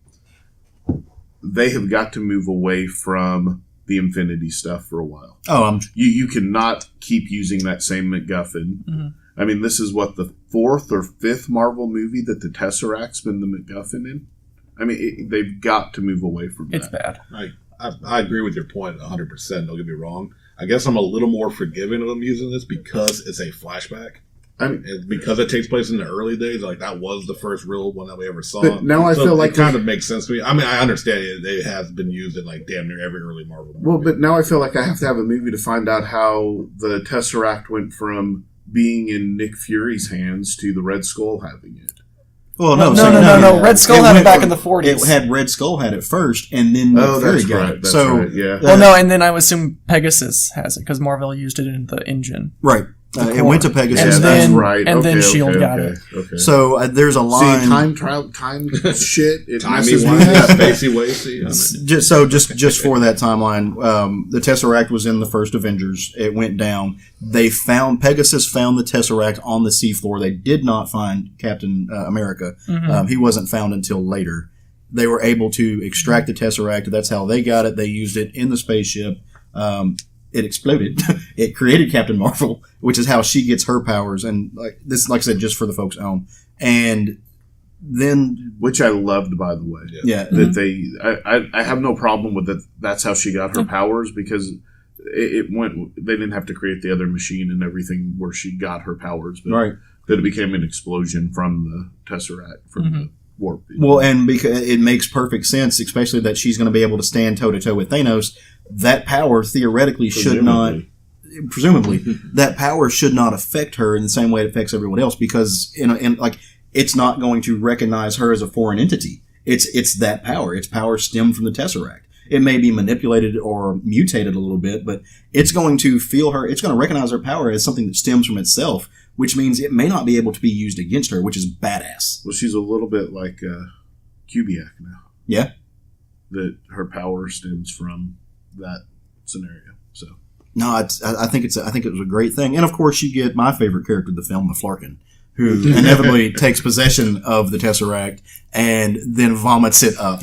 Speaker 4: they have got to move away from the Infinity stuff for a while. You cannot keep using that same MacGuffin. This is what, the 4th or 5th Marvel movie that the Tesseract's been the MacGuffin in? They've got to move away from that.
Speaker 6: It's bad.
Speaker 8: I agree with your point 100%. Don't get me wrong. I guess I'm a little more forgiving of them using this because it's a flashback. Because it takes place in the early days, like that was the first real one that we ever saw.
Speaker 4: But now I feel like
Speaker 8: it kind of makes sense to me. I understand it has been used in like damn near every early Marvel movie.
Speaker 4: Well, but now I feel like I have to have a movie to find out how the Tesseract went from being in Nick Fury's hands to the Red Skull having it.
Speaker 3: Well,
Speaker 6: no. Red Skull had it back in the 40s.
Speaker 3: It had Red Skull had it first, and then Nick Fury got it.
Speaker 4: That's right, yeah.
Speaker 6: Well, no, and then I would assume Pegasus has it because Marvel used it in the engine.
Speaker 3: Right. It went to Pegasus.
Speaker 6: And
Speaker 4: that's right.
Speaker 6: And then S.H.I.E.L.D. got it.
Speaker 4: Okay.
Speaker 3: So there's a line.
Speaker 4: Time shit. It
Speaker 8: messes me up. Spacey Wasey.
Speaker 3: Just for that timeline, the Tesseract was in the first Avengers. It went down. Pegasus found the Tesseract on the seafloor. They did not find Captain America. He wasn't found until later. They were able to extract the Tesseract. That's how they got it. They used it in the spaceship. It exploded. It created Captain Marvel, which is how she gets her powers. And like I said, just for the folks at home. And then,
Speaker 4: which I loved, by the way.
Speaker 3: Yeah,
Speaker 4: that I have no problem with that. That's how she got her powers, because it went. They didn't have to create the other machine and everything where she got her powers, but that it became an explosion from the Tesseract from the warp.
Speaker 3: Well, and because it makes perfect sense, especially that she's going to be able to stand toe to toe with Thanos. That power theoretically should not, presumably, that power should not affect her in the same way it affects everyone else, because it's not going to recognize her as a foreign entity. It's that power. Its power stemmed from the Tesseract. It may be manipulated or mutated a little bit, but it's going to feel her. It's going to recognize her power as something that stems from itself, which means it may not be able to be used against her, which is badass.
Speaker 4: Well, she's a little bit like Kubiak now.
Speaker 3: Yeah.
Speaker 4: That her power stems from that scenario. So
Speaker 3: no, I think it was a great thing, and of course you get my favorite character of the film, the Flarkin, who inevitably takes possession of the Tesseract and then vomits it up.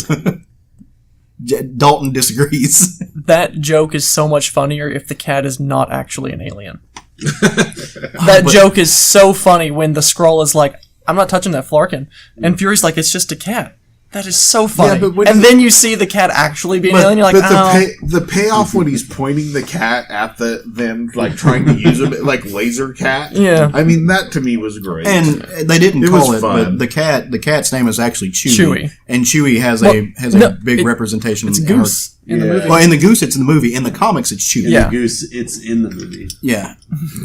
Speaker 3: Dalton disagrees.
Speaker 6: That joke is so much funnier if the cat is not actually an alien. That joke is so funny when the Skrull is like, I'm not touching that Flarkin. And Fury's like, it's just a cat. That is so funny.
Speaker 4: Yeah,
Speaker 6: and then you see the cat actually be an alien, you're like,
Speaker 4: the payoff when he's pointing the cat at them, like trying to use him, like laser cat.
Speaker 6: Yeah.
Speaker 4: I mean, that to me was great.
Speaker 3: And they didn't call it,
Speaker 4: fun.
Speaker 3: but the cat's name is actually Chewie. And Chewie has a big representation.
Speaker 6: It's Goose in the movie.
Speaker 3: Well, in the Goose, it's in the movie. In the comics, it's Chewie.
Speaker 7: In the Goose, it's in the movie.
Speaker 3: Yeah.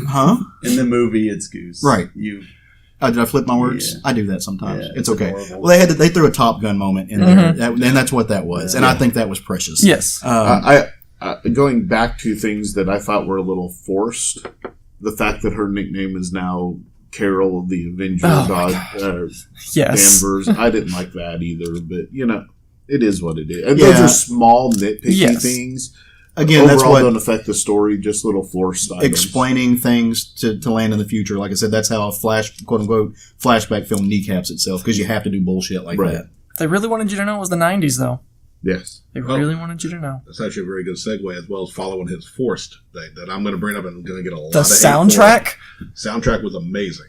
Speaker 3: Huh?
Speaker 7: In the movie, it's Goose.
Speaker 3: Right. Did I flip my words? Yeah. I do that sometimes. Yeah, it's okay. Adorable. Well, they threw a Top Gun moment in there, and that's what that was. And I think that was precious.
Speaker 6: Yes.
Speaker 4: Going back to things that I thought were a little forced, the fact that her nickname is now Carol the Avenger,
Speaker 6: yes.
Speaker 4: Danvers. I didn't like that either, but it is what it is. And those are small nitpicky things.
Speaker 3: Again,
Speaker 4: overall,
Speaker 3: that's what
Speaker 4: don't affect the story. Just little forced items.
Speaker 3: Explaining things to land in the future. Like I said, that's how a quote unquote flashback film kneecaps itself, because you have to do bullshit like that.
Speaker 6: They really wanted you to know it was the 90s, though.
Speaker 4: Yes,
Speaker 6: they really wanted you to know.
Speaker 8: That's actually a very good segue, as well as following his forced thing that I'm going to bring up, and I'm going to get a lot
Speaker 6: the
Speaker 8: of
Speaker 6: soundtrack.
Speaker 8: Soundtrack was amazing.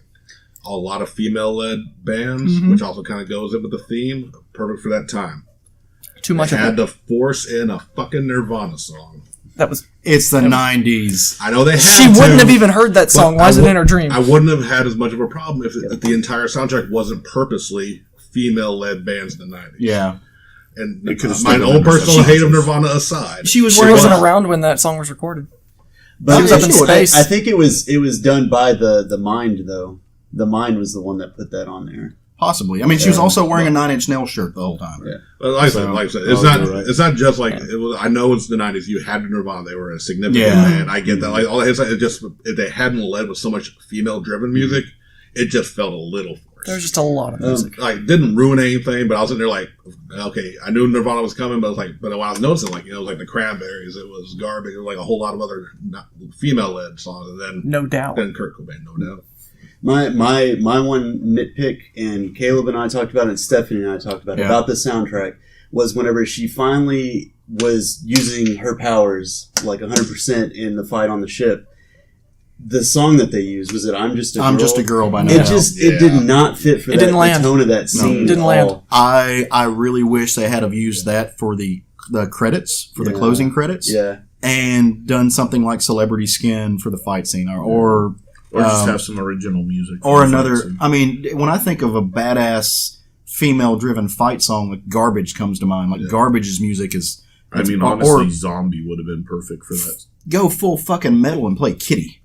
Speaker 8: A lot of female-led bands, which also kind of goes in with the theme. Perfect for that time.
Speaker 6: Too much.
Speaker 8: Had to force in a fucking Nirvana song.
Speaker 3: It's the 90s.
Speaker 8: I know they had
Speaker 6: She wouldn't have even heard that song. Why is it in her dream?
Speaker 8: I wouldn't have had as much of a problem if the entire soundtrack wasn't purposely female-led bands in the 90s.
Speaker 3: Yeah.
Speaker 8: And my own personal hate of Nirvana aside.
Speaker 6: She wasn't around when that song was recorded.
Speaker 7: But
Speaker 6: she was up in space.
Speaker 7: I think it was done by the Mind, though. The Mind was the one that put that on there.
Speaker 3: Possibly. I mean, she was also wearing a Nine Inch Nails shirt the whole time.
Speaker 8: Yeah. But like I said, it's not just like it was. I know it's the 90s. You had Nirvana; they were a significant band. I get that. Like all it's just if they hadn't led with so much female-driven music, it just felt a little forced.
Speaker 6: There's just a lot of music.
Speaker 8: Didn't ruin anything, but I was sitting there like, okay, I knew Nirvana was coming, but when I was noticing, it was like the Cranberries, it was Garbage, it was like a whole lot of other female-led songs, and then
Speaker 6: no doubt,
Speaker 8: then Kurt Cobain, no doubt.
Speaker 7: My one nitpick, and Caleb and I talked about it, and Stephanie and I talked about it, about the soundtrack, was whenever she finally was using her powers like 100% in the fight on the ship, the song that they used was I'm Just a Girl.
Speaker 3: I'm Just a Girl by now.
Speaker 7: It did not fit for the tone of that scene.
Speaker 6: No, it didn't land.
Speaker 3: I really wish they had have used that for the credits, for the closing credits.
Speaker 7: Yeah.
Speaker 3: And done something like Celebrity Skin for the fight scene, or
Speaker 4: just have some original music.
Speaker 3: Or another. I mean, when I think of a badass female-driven fight song, like Garbage comes to mind. Like Garbage's music is.
Speaker 4: Honestly, Zombie would have been perfect for that.
Speaker 3: Go full fucking metal and play Kitty.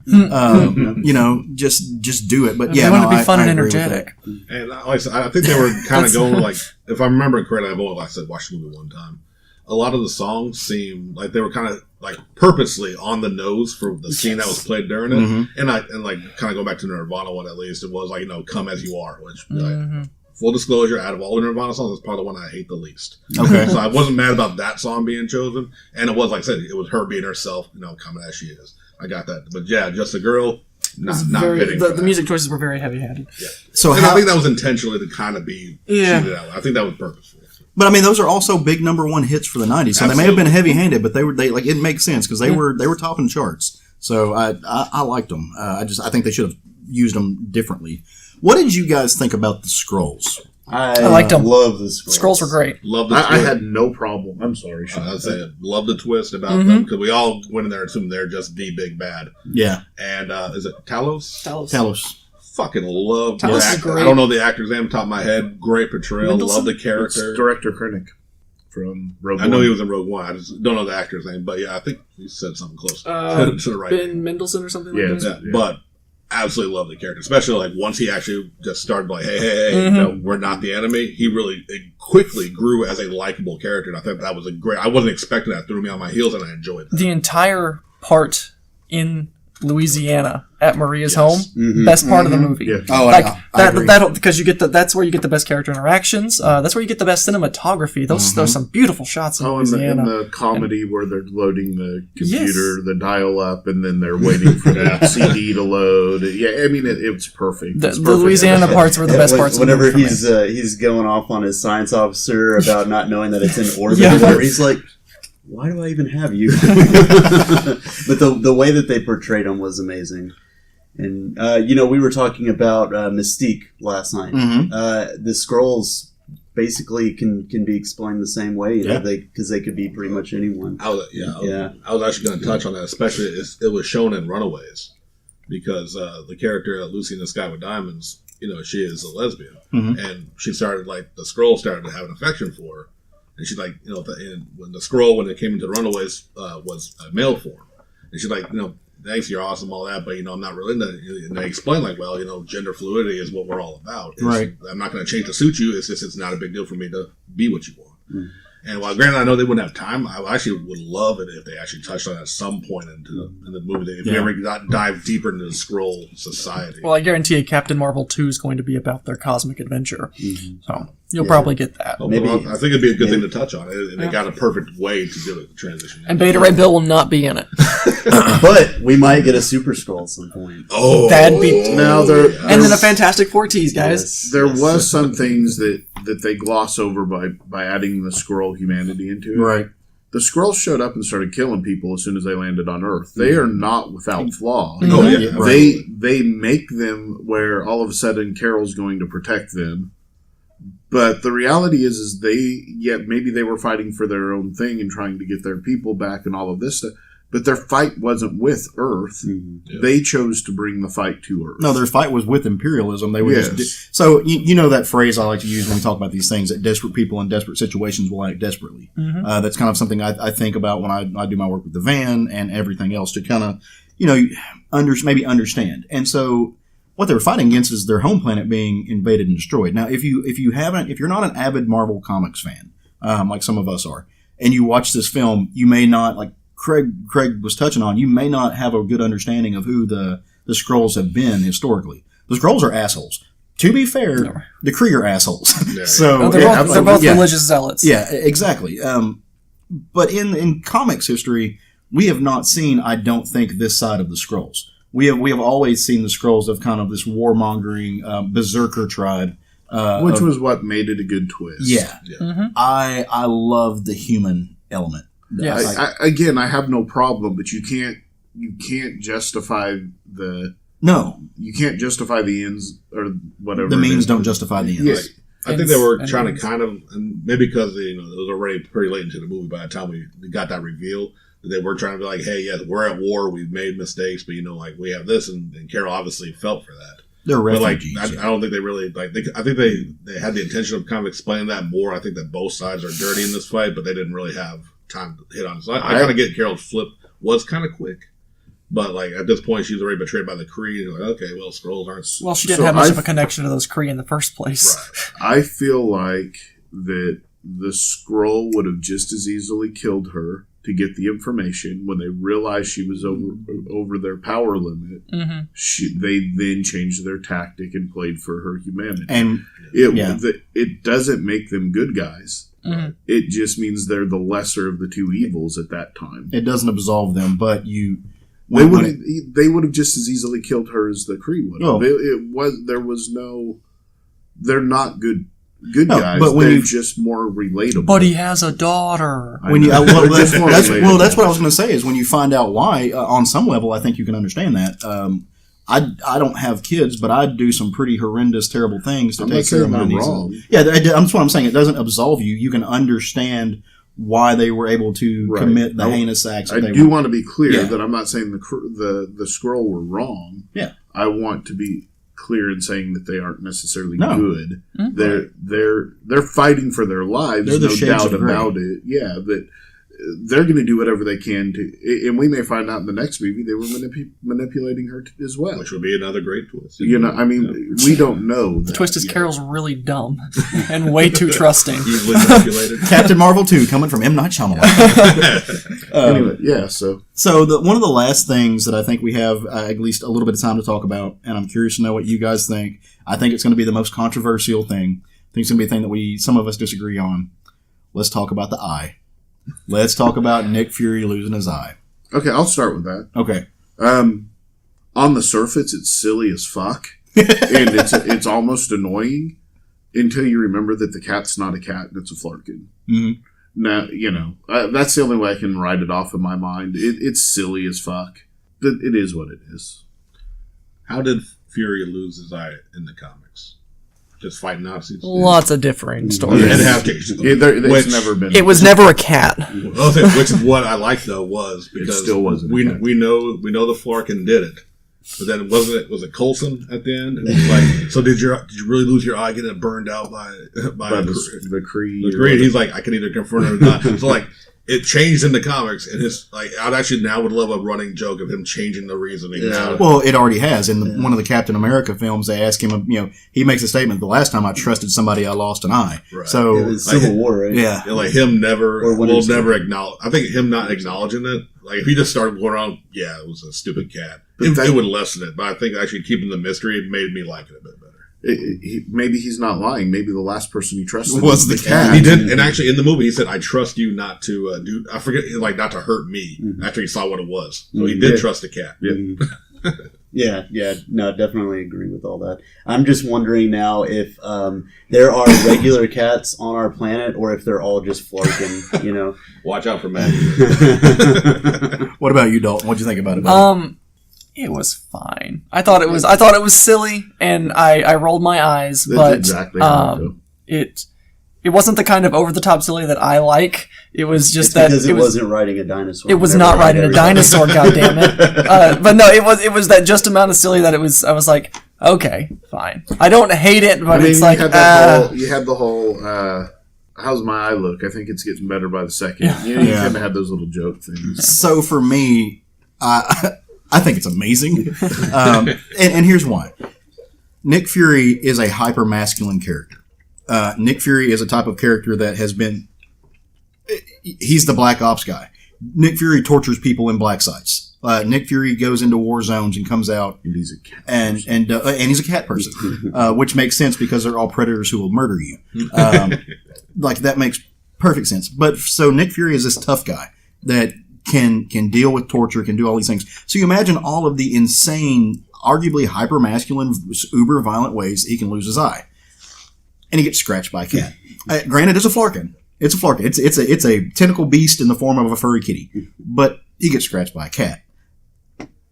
Speaker 3: Just do it. But
Speaker 6: yeah, want to be fun and energetic.
Speaker 8: And like I said, I think they were kind of going like, if I remember correctly, I've only watched the movie one time. A lot of the songs seem like they were kind of like purposely on the nose for the scene that was played during it. And like kind of go back to the Nirvana one, at least it was like, Come As You Are, which like, full disclosure, out of all the Nirvana songs, it's probably the one I hate the least.
Speaker 3: Okay.
Speaker 8: So I wasn't mad about that song being chosen. And it was, like I said, it was her being herself, coming as she is. I got that. But yeah, Just a Girl, not fitting.
Speaker 6: The music choices were very heavy-handed.
Speaker 8: Yeah. So I think that was intentionally to kind of be cheated out. I think that was purposeful.
Speaker 3: But I mean, those are also big number one hits for the 90s. So they may have been heavy-handed, but they it makes sense because they were topping charts. So I liked them. I think they should have used them differently. What did you guys think about the Skrulls?
Speaker 6: I liked them.
Speaker 7: Love the Skrulls.
Speaker 6: Skrulls were great.
Speaker 8: Love the twist.
Speaker 4: I had no problem. I'm sorry, Sean.
Speaker 8: I'd say love the twist about them because we all went in there assuming they're just the big bad.
Speaker 3: Yeah.
Speaker 8: And is it Talos?
Speaker 3: Talos.
Speaker 8: Fucking love the
Speaker 6: Talos
Speaker 8: actor.
Speaker 6: is great.
Speaker 8: I don't know the actor's name on top of my head. Great portrayal. Love the character.
Speaker 4: It's Director Krennic from Rogue One.
Speaker 8: I know he was in Rogue One. I just don't know the actor's name, but yeah, I think he said something close to the right.
Speaker 6: Ben Mendelsohn or something like that.
Speaker 8: Yeah. But absolutely love the character, especially like once he actually just started like, hey, no, we're not the enemy. He really quickly grew as a likable character, and I think that was I wasn't expecting that. It threw me on my heels, and I enjoyed that.
Speaker 6: The entire part in Louisiana at Maria's home, best part of the movie.
Speaker 3: Yeah. Oh,
Speaker 6: like
Speaker 3: I agree.
Speaker 6: that because that's where you get the best character interactions. That's where you get the best cinematography. Those some beautiful shots in
Speaker 4: and
Speaker 6: Louisiana.
Speaker 4: the comedy where they're loading the computer, the dial up, and then they're waiting for the CD to load. Yeah, I mean it was perfect.
Speaker 6: The Louisiana parts were the best parts.
Speaker 7: Whenever
Speaker 6: of the movie
Speaker 7: he's going off on his science officer about not knowing that it's in orbit,
Speaker 6: Yeah.
Speaker 7: or whatever, he's like, why do I even have you? But the way that they portrayed him was amazing. And, we were talking about Mystique last night. The Skrulls basically can be explained the same way, because they could be pretty much anyone.
Speaker 8: I was actually going to touch on that, especially it was shown in Runaways, because the character Lucy in the Sky with Diamonds, she is a lesbian, and she started the Skrull started to have an affection for her. And she's like, when the Skrull, when it came into Runaways, was a male form. And she's like, thanks, you're awesome, all that, but, I'm not really into it. And they explain, gender fluidity is what we're all about.
Speaker 3: Right.
Speaker 8: I'm not going to change to suit you. It's just, it's not a big deal for me to be what you want. And while granted, I know they wouldn't have time, I actually would love it if they actually touched on it at some point in the movie. If we ever dive deeper into the Skrull society.
Speaker 6: Well, I guarantee you Captain Marvel 2 is going to be about their cosmic adventure. So you'll probably get that.
Speaker 7: Maybe,
Speaker 8: I think it'd be a good thing to touch on. And they got a perfect way to do it, the transition.
Speaker 6: And Beta Ray Bill will not be in it.
Speaker 7: But we might get a Super Skrull at some point.
Speaker 8: Oh,
Speaker 6: that'd be
Speaker 4: now
Speaker 6: and then a Fantastic Four tease, guys.
Speaker 4: There was some things that they gloss over by adding the Skrull humanity into it.
Speaker 3: Right.
Speaker 4: The Skrulls showed up and started killing people as soon as they landed on Earth. They are not without flaw.
Speaker 8: Oh, yeah.
Speaker 4: They make them where all of a sudden Carol's going to protect them. But the reality is maybe they were fighting for their own thing and trying to get their people back and all of this stuff. But their fight wasn't with Earth.
Speaker 8: Yeah.
Speaker 4: They chose to bring the fight to Earth.
Speaker 3: No, their fight was with imperialism. They would so that phrase I like to use when we talk about these things, that desperate people in desperate situations will act desperately. That's kind of something I think about when I do my work with the van and everything else to kind of, maybe understand. And so what they're fighting against is their home planet being invaded and destroyed. Now, if you're not an avid Marvel Comics fan, like some of us are, and you watch this film, you may not, like Craig was touching on, you may not have a good understanding of who the Skrulls have been historically. The Skrulls are assholes. To be fair, the Kree are assholes. So
Speaker 6: they're both religious zealots.
Speaker 3: Yeah, exactly. But in comics history, we have not seen, I don't think, this side of the Skrulls. We have always seen the Skrulls of kind of this warmongering berserker tribe,
Speaker 4: which was what made it a good twist.
Speaker 3: Yeah. I love the human element.
Speaker 6: Yes.
Speaker 4: I have no problem, but you can't justify you can't justify the ends or whatever.
Speaker 3: The means don't justify the ends.
Speaker 4: Yeah.
Speaker 8: I think they were trying to kind of, and maybe because it was already pretty late into the movie by the time we got that reveal, that they were trying to be like, hey, yeah, we're at war, we've made mistakes, but we have this, and Carol obviously felt for that.
Speaker 3: They're
Speaker 8: refugees.
Speaker 3: But
Speaker 8: I don't think they really I think they had the intention of kind of explaining that more. I think that both sides are dirty in this fight, but they didn't really have time to hit on it. So I kind of get Carol's flip was kind of quick. But at this point, she was already betrayed by the Kree. And okay, well, Skrulls aren't.
Speaker 6: Well, she didn't have much of a connection to those Kree in the first place.
Speaker 4: Right. I feel like that the Skrull would have just as easily killed her to get the information when they realized she was over their power limit. They then changed their tactic and played for her humanity. And it doesn't make them good guys. It just means they're the lesser of the two evils at that time.
Speaker 3: It doesn't absolve them, but
Speaker 4: they would have just as easily killed her as the Kree would have. They're not good guys, but they're just more relatable.
Speaker 6: But he has a daughter.
Speaker 3: That's what I was going to say, is when you find out why, on some level, I think you can understand that. I don't have kids, but I do some pretty horrendous, terrible things to take care of my nieces. Yeah, that's what I'm saying. It doesn't absolve you. You can understand why they were able to commit the heinous acts.
Speaker 4: I do want to be clear that I'm not saying the Skrull were wrong.
Speaker 3: Yeah,
Speaker 4: I want to be clear in saying that they aren't necessarily good. They're fighting for their lives. There's no doubt about it. Yeah, but they're going to do whatever they can to, and we may find out in the next movie they were manipulating her as well.
Speaker 8: Which would be another great twist.
Speaker 4: You know, I mean, we don't know.
Speaker 6: The twist is Carol's really dumb and way too trusting.
Speaker 8: Easily manipulated.
Speaker 3: Captain Marvel 2 coming from M. Night Shyamalan.
Speaker 4: Anyway, yeah, so
Speaker 3: One of the last things that I think we have at least a little bit of time to talk about, and I'm curious to know what you guys think. I think it's going to be the most controversial thing. I think it's going to be a thing that some of us disagree on. Let's talk about the eye. Let's talk about Nick Fury losing his eye.
Speaker 4: okay, I'll start with that.
Speaker 3: Okay.
Speaker 4: On the surface, it's silly as fuck, and it's almost annoying until you remember that the cat's not a cat and it's a flarkin.
Speaker 3: Mm-hmm.
Speaker 4: Now, you know, that's the only way I can write it off in my mind. It's silly as fuck. But it is what it is.
Speaker 8: How did Fury lose his eye in the comics? Just fighting Nazis?
Speaker 6: Lots of differing stories.
Speaker 8: It have to.
Speaker 4: It's never been.
Speaker 6: It was never a cat.
Speaker 8: Which is what I liked though was because
Speaker 4: It still wasn't.
Speaker 8: we know the Flarkin did it, but then was it Coulson at the end? It was like, so did you really lose your eye getting burned out by
Speaker 4: the Kree.
Speaker 8: the Kree? He's like, I can either confront it or not. So like it changed in the comics, and it's like I'd actually now would love a running joke of him changing the reasoning.
Speaker 4: Yeah.
Speaker 8: Now.
Speaker 3: Well, it already has. In one of the Captain America films, they ask him, he makes a statement, the last time I trusted somebody, I lost an eye.
Speaker 8: Right.
Speaker 3: So,
Speaker 7: It was Civil War, right?
Speaker 3: yeah.
Speaker 8: Like him never
Speaker 7: Or Winter
Speaker 8: will
Speaker 7: Soldier.
Speaker 8: never acknowledge. I think him not acknowledging it, like if he just started going around, yeah, it was a stupid cat. It would lessen it, but I think actually keeping the mystery it made me like it a bit better.
Speaker 4: Maybe he's not lying. Maybe the last person he trusted
Speaker 3: Was the cat.
Speaker 8: He did, and actually in the movie he said, "I trust you not to do." I forget, like not to hurt me. After he saw what it was, so he did trust the cat.
Speaker 7: Yeah, no, definitely agree with all that. I'm just wondering now if there are regular cats on our planet, or if they're all just flarkin. You know,
Speaker 8: Watch out for Matt.
Speaker 3: What about you, Dalton? What'd you think about it?
Speaker 6: It was fine. I thought it was silly, and I rolled my eyes,
Speaker 4: That's
Speaker 6: but
Speaker 4: exactly how I feel.
Speaker 6: it wasn't the kind of over the top silly that I like. It was just that
Speaker 7: because it wasn't riding a dinosaur.
Speaker 6: It was
Speaker 7: Never
Speaker 6: not
Speaker 7: ride
Speaker 6: riding a
Speaker 7: everybody.
Speaker 6: dinosaur, goddammit. But no, it was that just amount of silly that I was like, okay, fine. I don't hate it, but it's like
Speaker 4: you had the whole how's my eye look? I think it's getting better by the second.
Speaker 6: Yeah.
Speaker 4: You kind of had those little joke things.
Speaker 3: So for me, I think it's amazing. And here's why. Nick Fury is a hyper-masculine character. Nick Fury is a type of character that has been... He's the Black Ops guy. Nick Fury tortures people in black sites. Nick Fury goes into war zones and comes out...
Speaker 4: And he's a cat.
Speaker 3: And he's a cat person. Which makes sense because they're all predators who will murder you. Like, that makes perfect sense. But so Nick Fury is this tough guy that... can deal with torture, can do all these things. So you imagine all of the insane, arguably hyper-masculine, uber-violent ways he can lose his eye. And he gets scratched by a cat. Granted, it's a flarkin. It's a flarkin. It's a tentacle beast in the form of a furry kitty. But he gets scratched by a cat.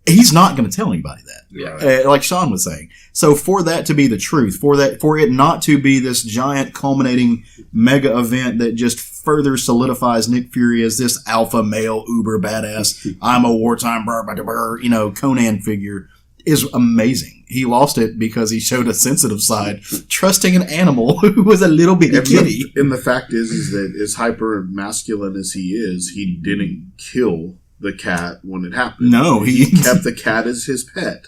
Speaker 3: He's not going to tell anybody that.
Speaker 8: Yeah.
Speaker 3: Like Sean was saying. So for that to be the truth, for it not to be this giant culminating mega event that just further solidifies Nick Fury as this alpha male uber badass, I'm a wartime Conan figure, is amazing. He lost it because he showed a sensitive side, trusting an animal who was a little bitty kitty.
Speaker 4: And the fact is that as hyper masculine as he is, he didn't kill the cat when it happened.
Speaker 3: No, he
Speaker 4: kept the cat as his pet.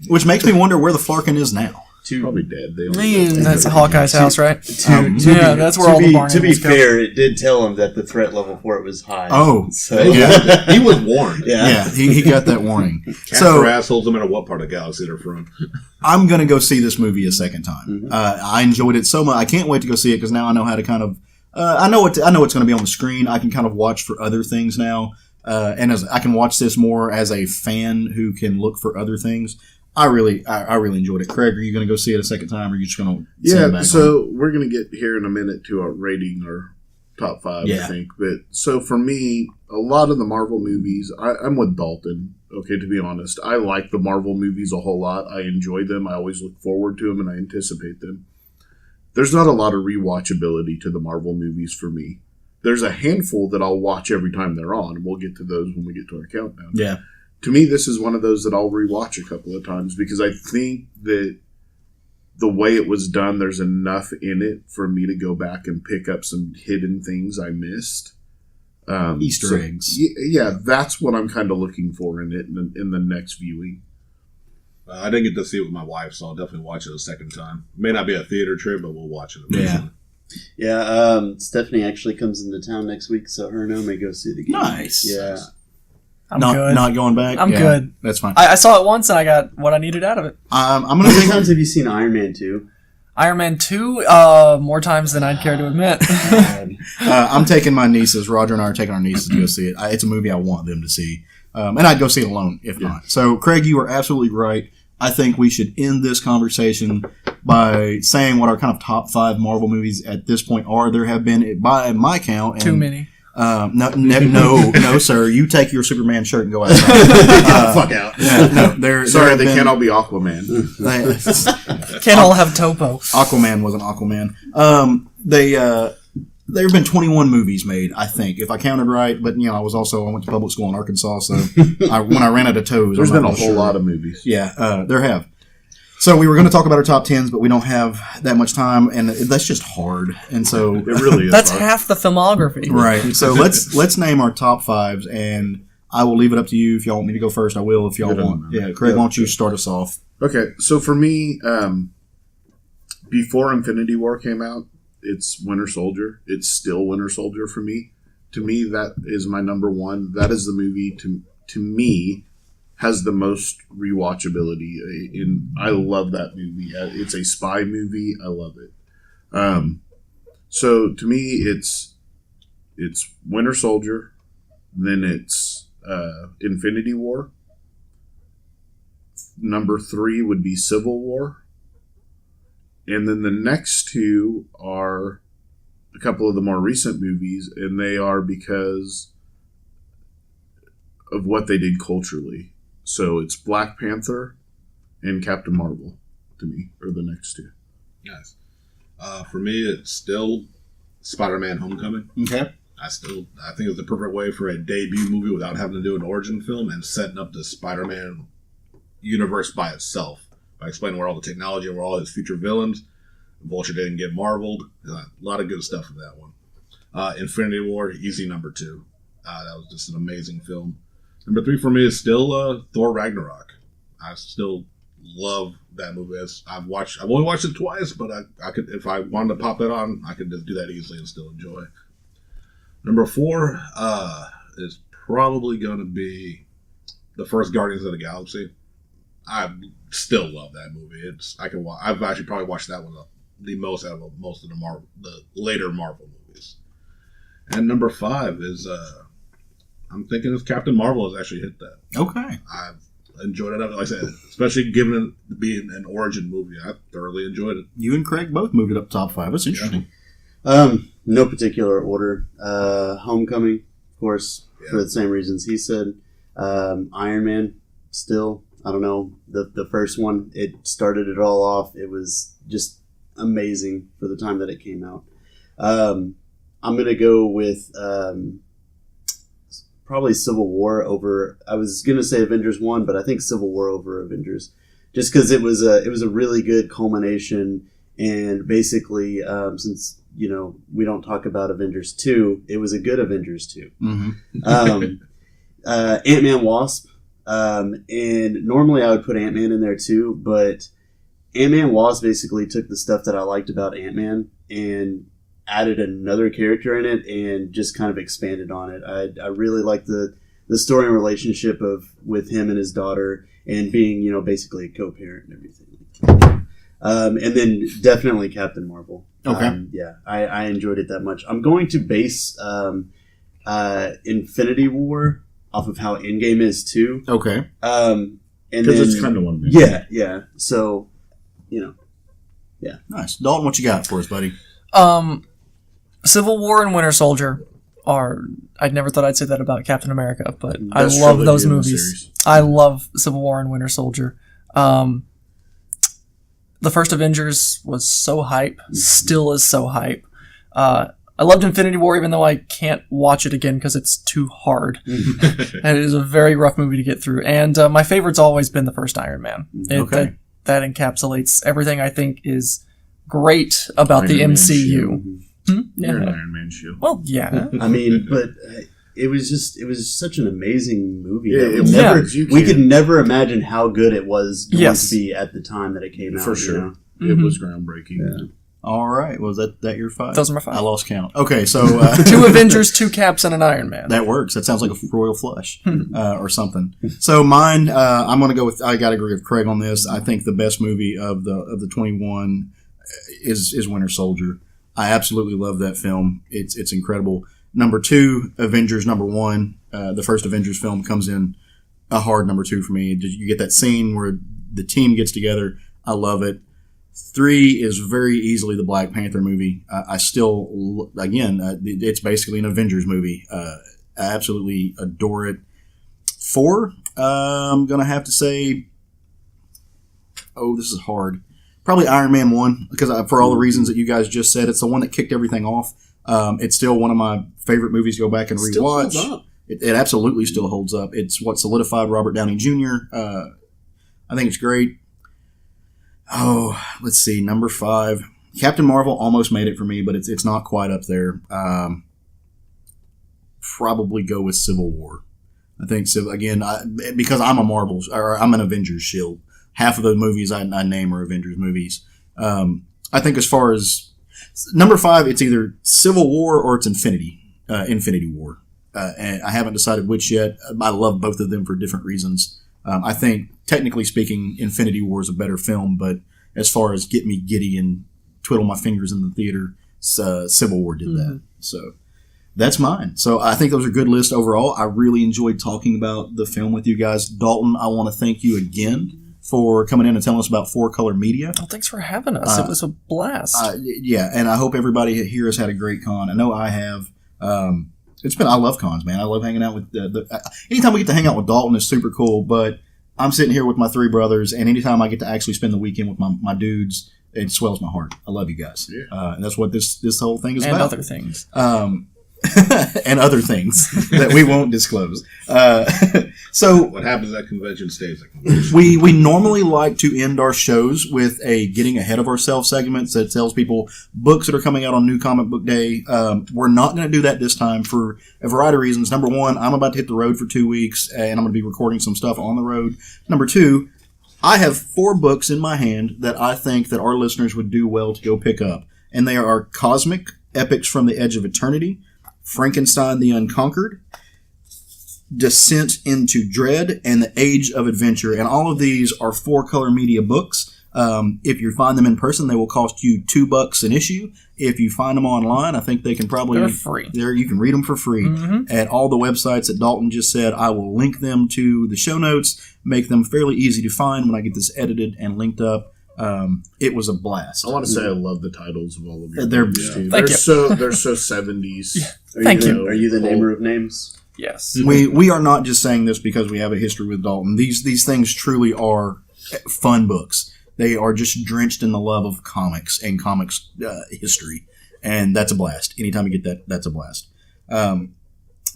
Speaker 3: Which makes me wonder where the Flarkin is now.
Speaker 4: Probably dead.
Speaker 6: That's Hawkeye's house, right? That's where all the barn
Speaker 7: To be
Speaker 6: animals go.
Speaker 7: fair, it did tell him that the threat level for it was high.
Speaker 3: Oh,
Speaker 7: so
Speaker 3: yeah.
Speaker 8: He was warned.
Speaker 3: Yeah, he got that warning.
Speaker 8: Cats are assholes no matter what part of the galaxy they're from.
Speaker 3: I'm going to go see this movie a second time. I enjoyed it so much. I can't wait to go see it because now I know how to kind of... I know what's going to be on the screen. I can kind of watch for other things now. And as I can watch this more as a fan who can look for other things. I really enjoyed it. Craig, are you going to go see it a second time, or are you just going to
Speaker 4: send it back so we're going to get here in a minute to our rating or top 5, I think. But so for me, a lot of the Marvel movies, I'm with Dalton. Okay, to be honest, I like the Marvel movies a whole lot. I enjoy them. I always look forward to them, and I anticipate them. There's not a lot of rewatchability to the Marvel movies for me. There's a handful that I'll watch every time they're on, and we'll get to those when we get to our countdown.
Speaker 3: Yeah.
Speaker 4: To me, this is one of those that I'll rewatch a couple of times because I think that the way it was done, there's enough in it for me to go back and pick up some hidden things I missed.
Speaker 3: Easter eggs.
Speaker 4: Yeah, that's what I'm kind of looking for in it in the next viewing.
Speaker 8: I didn't get to see it with my wife, so I'll definitely watch it a second time. May not be a theater trip, but we'll watch it eventually.
Speaker 7: Yeah, Stephanie actually comes into town next week, so her and I may go see it again.
Speaker 3: Nice.
Speaker 7: Yeah.
Speaker 6: I'm good.
Speaker 3: Not going back?
Speaker 6: I'm good.
Speaker 3: That's fine.
Speaker 6: I saw it once and I got what I needed out of it.
Speaker 3: I'm going
Speaker 7: How
Speaker 3: to
Speaker 7: many
Speaker 3: take...
Speaker 7: times have you seen Iron Man 2?
Speaker 6: Iron Man 2, more times than I'd care to admit.
Speaker 3: I'm taking my nieces. Roger and I are taking our nieces to go see it. It's a movie I want them to see. And I'd go see it alone if not. So, Craig, you are absolutely right. I think we should end this conversation by saying what our kind of top 5 Marvel movies at this point are. There have been, by my count...
Speaker 6: Too many.
Speaker 3: No, sir. You take your Superman shirt and go outside.
Speaker 4: Fuck out.
Speaker 3: Sorry,
Speaker 4: they can't all be Aquaman.
Speaker 6: Can't all have Topo.
Speaker 3: Aquaman wasn't Aquaman. There have been 21 movies made, I think, if I counted right. But, I went to public school in Arkansas, so when I ran out of toes...
Speaker 4: There's been a whole lot of movies.
Speaker 3: Yeah, there have. So we were going to talk about our top 10s, but we don't have that much time, and that's just hard. And so...
Speaker 4: It really is
Speaker 6: That's
Speaker 4: hard.
Speaker 6: half the filmography.
Speaker 3: Right. So let's name our top 5s, and I will leave it up to you. If y'all want me to go first, I will. If y'all want. Yeah, Craig, why don't you start us off?
Speaker 4: Okay, so for me, before Infinity War came out, it's Winter Soldier. It's still Winter Soldier for me. To me, that is my number one. That is the movie, to me, has the most rewatchability. I love that movie. It's a spy movie. I love it. So to me, it's Winter Soldier. Then it's Infinity War. Number 3 would be Civil War. And then the next 2 are a couple of the more recent movies, and they are because of what they did culturally. So it's Black Panther and Captain Marvel, to me, are the next 2.
Speaker 8: Nice. For me, it's still Spider-Man Homecoming.
Speaker 3: Okay.
Speaker 8: I think it's the perfect way for a debut movie without having to do an origin film and setting up the Spider-Man universe by itself. By explaining where all the technology and where all his future villains. Vulture didn't get marveled. A lot of good stuff in that one. Infinity War, easy number 2. That was just an amazing film. Number 3 for me is still Thor Ragnarok. I still love that movie. I've only watched it twice, but I could, if I wanted to pop it on, I could just do that easily and still enjoy. Number 4 is probably going to be the first Guardians of the Galaxy. I still love that movie. I've actually probably watched that one the most out of most of the later Marvel movies. And number 5 is I'm thinking if Captain Marvel has actually hit that.
Speaker 3: Okay.
Speaker 8: I've enjoyed it. Like I said, especially given it being an origin movie, I thoroughly enjoyed it.
Speaker 3: You and Craig both moved it up top 5. That's interesting.
Speaker 7: No particular order. Homecoming, of course, for the same reasons he said. Iron Man, still. I don't know, the first one, it started it all off. It was just amazing for the time that it came out. I'm going to go with probably Civil War over, I was going to say Avengers 1, but I think Civil War over Avengers. Just because it was a really good culmination, and basically, since, we don't talk about Avengers 2, it was a good Avengers 2.
Speaker 3: Mm-hmm.
Speaker 7: Ant-Man Wasp. And normally I would put Ant-Man in there too, but Ant-Man Wasp basically took the stuff that I liked about Ant-Man and added another character in it and just kind of expanded on it. I really like the story and relationship with him and his daughter and being, basically a co-parent and everything. And then definitely Captain Marvel.
Speaker 3: Okay.
Speaker 7: I enjoyed it that much. I'm going to base Infinity War off of how Endgame is too.
Speaker 3: Okay.
Speaker 7: And
Speaker 4: because
Speaker 7: then,
Speaker 4: it's kind of one movie.
Speaker 7: Yeah. So,
Speaker 3: Nice. Dalton, what you got for us, buddy?
Speaker 6: Civil War and Winter Soldier are... I never thought I'd say that about Captain America, but I
Speaker 4: Best
Speaker 6: love
Speaker 4: trilogy
Speaker 6: those
Speaker 4: in the
Speaker 6: movies.
Speaker 4: series.
Speaker 6: I love Civil War and Winter Soldier. The first Avengers was so hype. Still is so hype. I loved Infinity War, even though I can't watch it again because it's too hard. And it is a very rough movie to get through. And my favorite's always been the first Iron Man. That encapsulates everything I think is great about the
Speaker 4: Iron Man
Speaker 6: MCU.
Speaker 4: You're an Iron Man shoe.
Speaker 6: Well, yeah.
Speaker 7: I mean, but it was such an amazing movie.
Speaker 4: Yeah,
Speaker 7: that
Speaker 4: it
Speaker 7: we
Speaker 6: Yeah.
Speaker 7: never,
Speaker 4: you
Speaker 7: we
Speaker 4: can't-
Speaker 7: could never imagine how good it was going
Speaker 6: Yes.
Speaker 7: to be at the time that it came out.
Speaker 4: For sure.
Speaker 7: You know?
Speaker 4: It
Speaker 6: Mhm.
Speaker 4: was groundbreaking.
Speaker 7: Yeah.
Speaker 3: All right. Was that your 5?
Speaker 6: Those are my 5.
Speaker 3: I lost count. Okay, so
Speaker 6: 2 Avengers, 2 Caps, and an Iron Man.
Speaker 3: that works. That sounds like a royal flush or something. So mine, I'm going to go with. I got to agree with Craig on this. I think the best movie of the 21 is Winter Soldier. I absolutely love that film. It's incredible. Number 2, Avengers. Number 1, the first Avengers film comes in a hard number 2 for me. You get that scene where the team gets together. I love it. 3 is very easily the Black Panther movie. I still, again, it's basically an Avengers movie. I absolutely adore it. 4, I'm going to have to say, this is hard. Probably Iron Man 1, because for all the reasons that you guys just said, it's the one that kicked everything off. It's still one of my favorite movies to go back and rewatch.
Speaker 4: Still holds up.
Speaker 3: It absolutely still holds up. It's what solidified Robert Downey Jr. I think it's great. Oh, let's see. Number 5. Captain Marvel almost made it for me, but it's not quite up there. Probably go with Civil War. I think so. Again, because I'm I'm an Avengers shield. Half of the movies I name are Avengers movies. I think as far as number 5, it's either Civil War or it's Infinity War. And I haven't decided which yet. I love both of them for different reasons. I think, technically speaking, Infinity War is a better film, but as far as get me giddy and twiddle my fingers in the theater, Civil War did that. So that's mine. So I think those are good lists overall. I really enjoyed talking about the film with you guys. Dalton, I want to thank you again for coming in and telling us about 4Color Media.
Speaker 6: Oh, thanks for having us. It was a blast.
Speaker 3: Yeah, and I hope everybody here has had a great con. I know I have. I love cons, man. I love hanging out with anytime we get to hang out with Dalton is super cool, but I'm sitting here with my 3 brothers, and anytime I get to actually spend the weekend with my dudes, it swells my heart. I love you guys. Yeah. And that's what this whole thing is
Speaker 6: and
Speaker 3: about.
Speaker 6: other things.
Speaker 3: And other things that we won't disclose. So
Speaker 8: What happens at convention stays at convention.
Speaker 3: we normally like to end our shows with a getting ahead of ourselves segment that tells people books that are coming out on New Comic Book Day. We're not going to do that this time for a variety of reasons. Number 1, I'm about to hit the road for 2 weeks, and I'm going to be recording some stuff on the road. Number 2, I have 4 books in my hand that I think that our listeners would do well to go pick up. And they are Cosmic Epics from the Edge of Eternity, Frankenstein the Unconquered, Descent into Dread, and The Age of Adventure. And all of these are 4Color Media books. If you find them in person, they will cost you $2 an issue. If you find them online, I think they can probably...
Speaker 6: They're free.
Speaker 3: You can read them for free at all the websites that Dalton just said. I will link them to the show notes, make them fairly easy to find when I get this edited and linked up. It was a blast.
Speaker 4: I want to say I love the titles of all of your
Speaker 3: They're-
Speaker 4: movies, too.
Speaker 6: Thank you.
Speaker 4: They're so 70s.
Speaker 6: Thank you.
Speaker 7: Are you the namer of names?
Speaker 6: Yes.
Speaker 3: We are not just saying this because we have a history with Dalton. These things truly are fun books. They are just drenched in the love of comics and comics history, and that's a blast. Anytime you get that, that's a blast. We're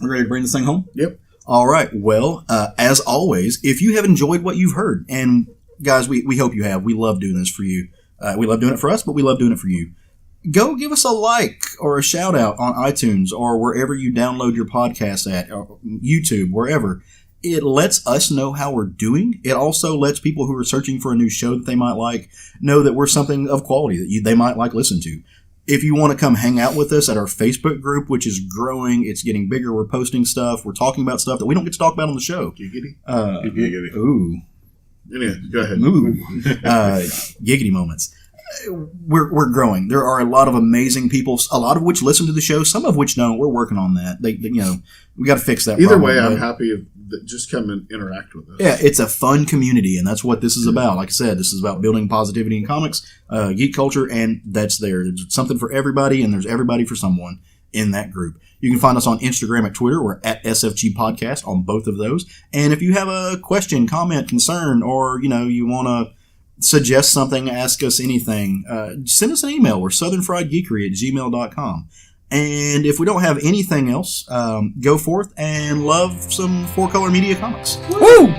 Speaker 3: ready to bring this thing home?
Speaker 4: Yep.
Speaker 3: All right. Well, as always, if you have enjoyed what you've heard, and guys, we hope you have. We love doing this for you. We love doing it for us, but we love doing it for you. Go give us a like or a shout out on iTunes or wherever you download your podcasts at, or YouTube, wherever. It lets us know how we're doing. It also lets people who are searching for a new show that they might like know that we're something of quality that they might like listen to. If you want to come hang out with us at our Facebook group, which is growing, it's getting bigger. We're posting stuff. We're talking about stuff that we don't get to talk about on the show.
Speaker 4: Giggity?
Speaker 3: Giggity. Ooh.
Speaker 4: Anyway, go ahead.
Speaker 3: Ooh. Giggity moments. We're growing. There are a lot of amazing people, a lot of which listen to the show, some of which don't. We're working on that. We got to fix that.
Speaker 4: Either
Speaker 3: problem,
Speaker 4: way, I'm
Speaker 3: but-
Speaker 4: happy if just come and interact with us.
Speaker 3: Yeah, it's a fun community, and that's what this is about. Like I said, this is about building positivity in comics, geek culture, and that's there. There's something for everybody, and there's everybody for someone in that group. You can find us on Instagram and Twitter. We're at SFG Podcast on both of those. And if you have a question, comment, concern, or you want to suggest something, ask us anything, send us an email. We're southernfriedgeekery@gmail.com. And if we don't have anything else, go forth and love some 4Color Media comics.
Speaker 6: Woo!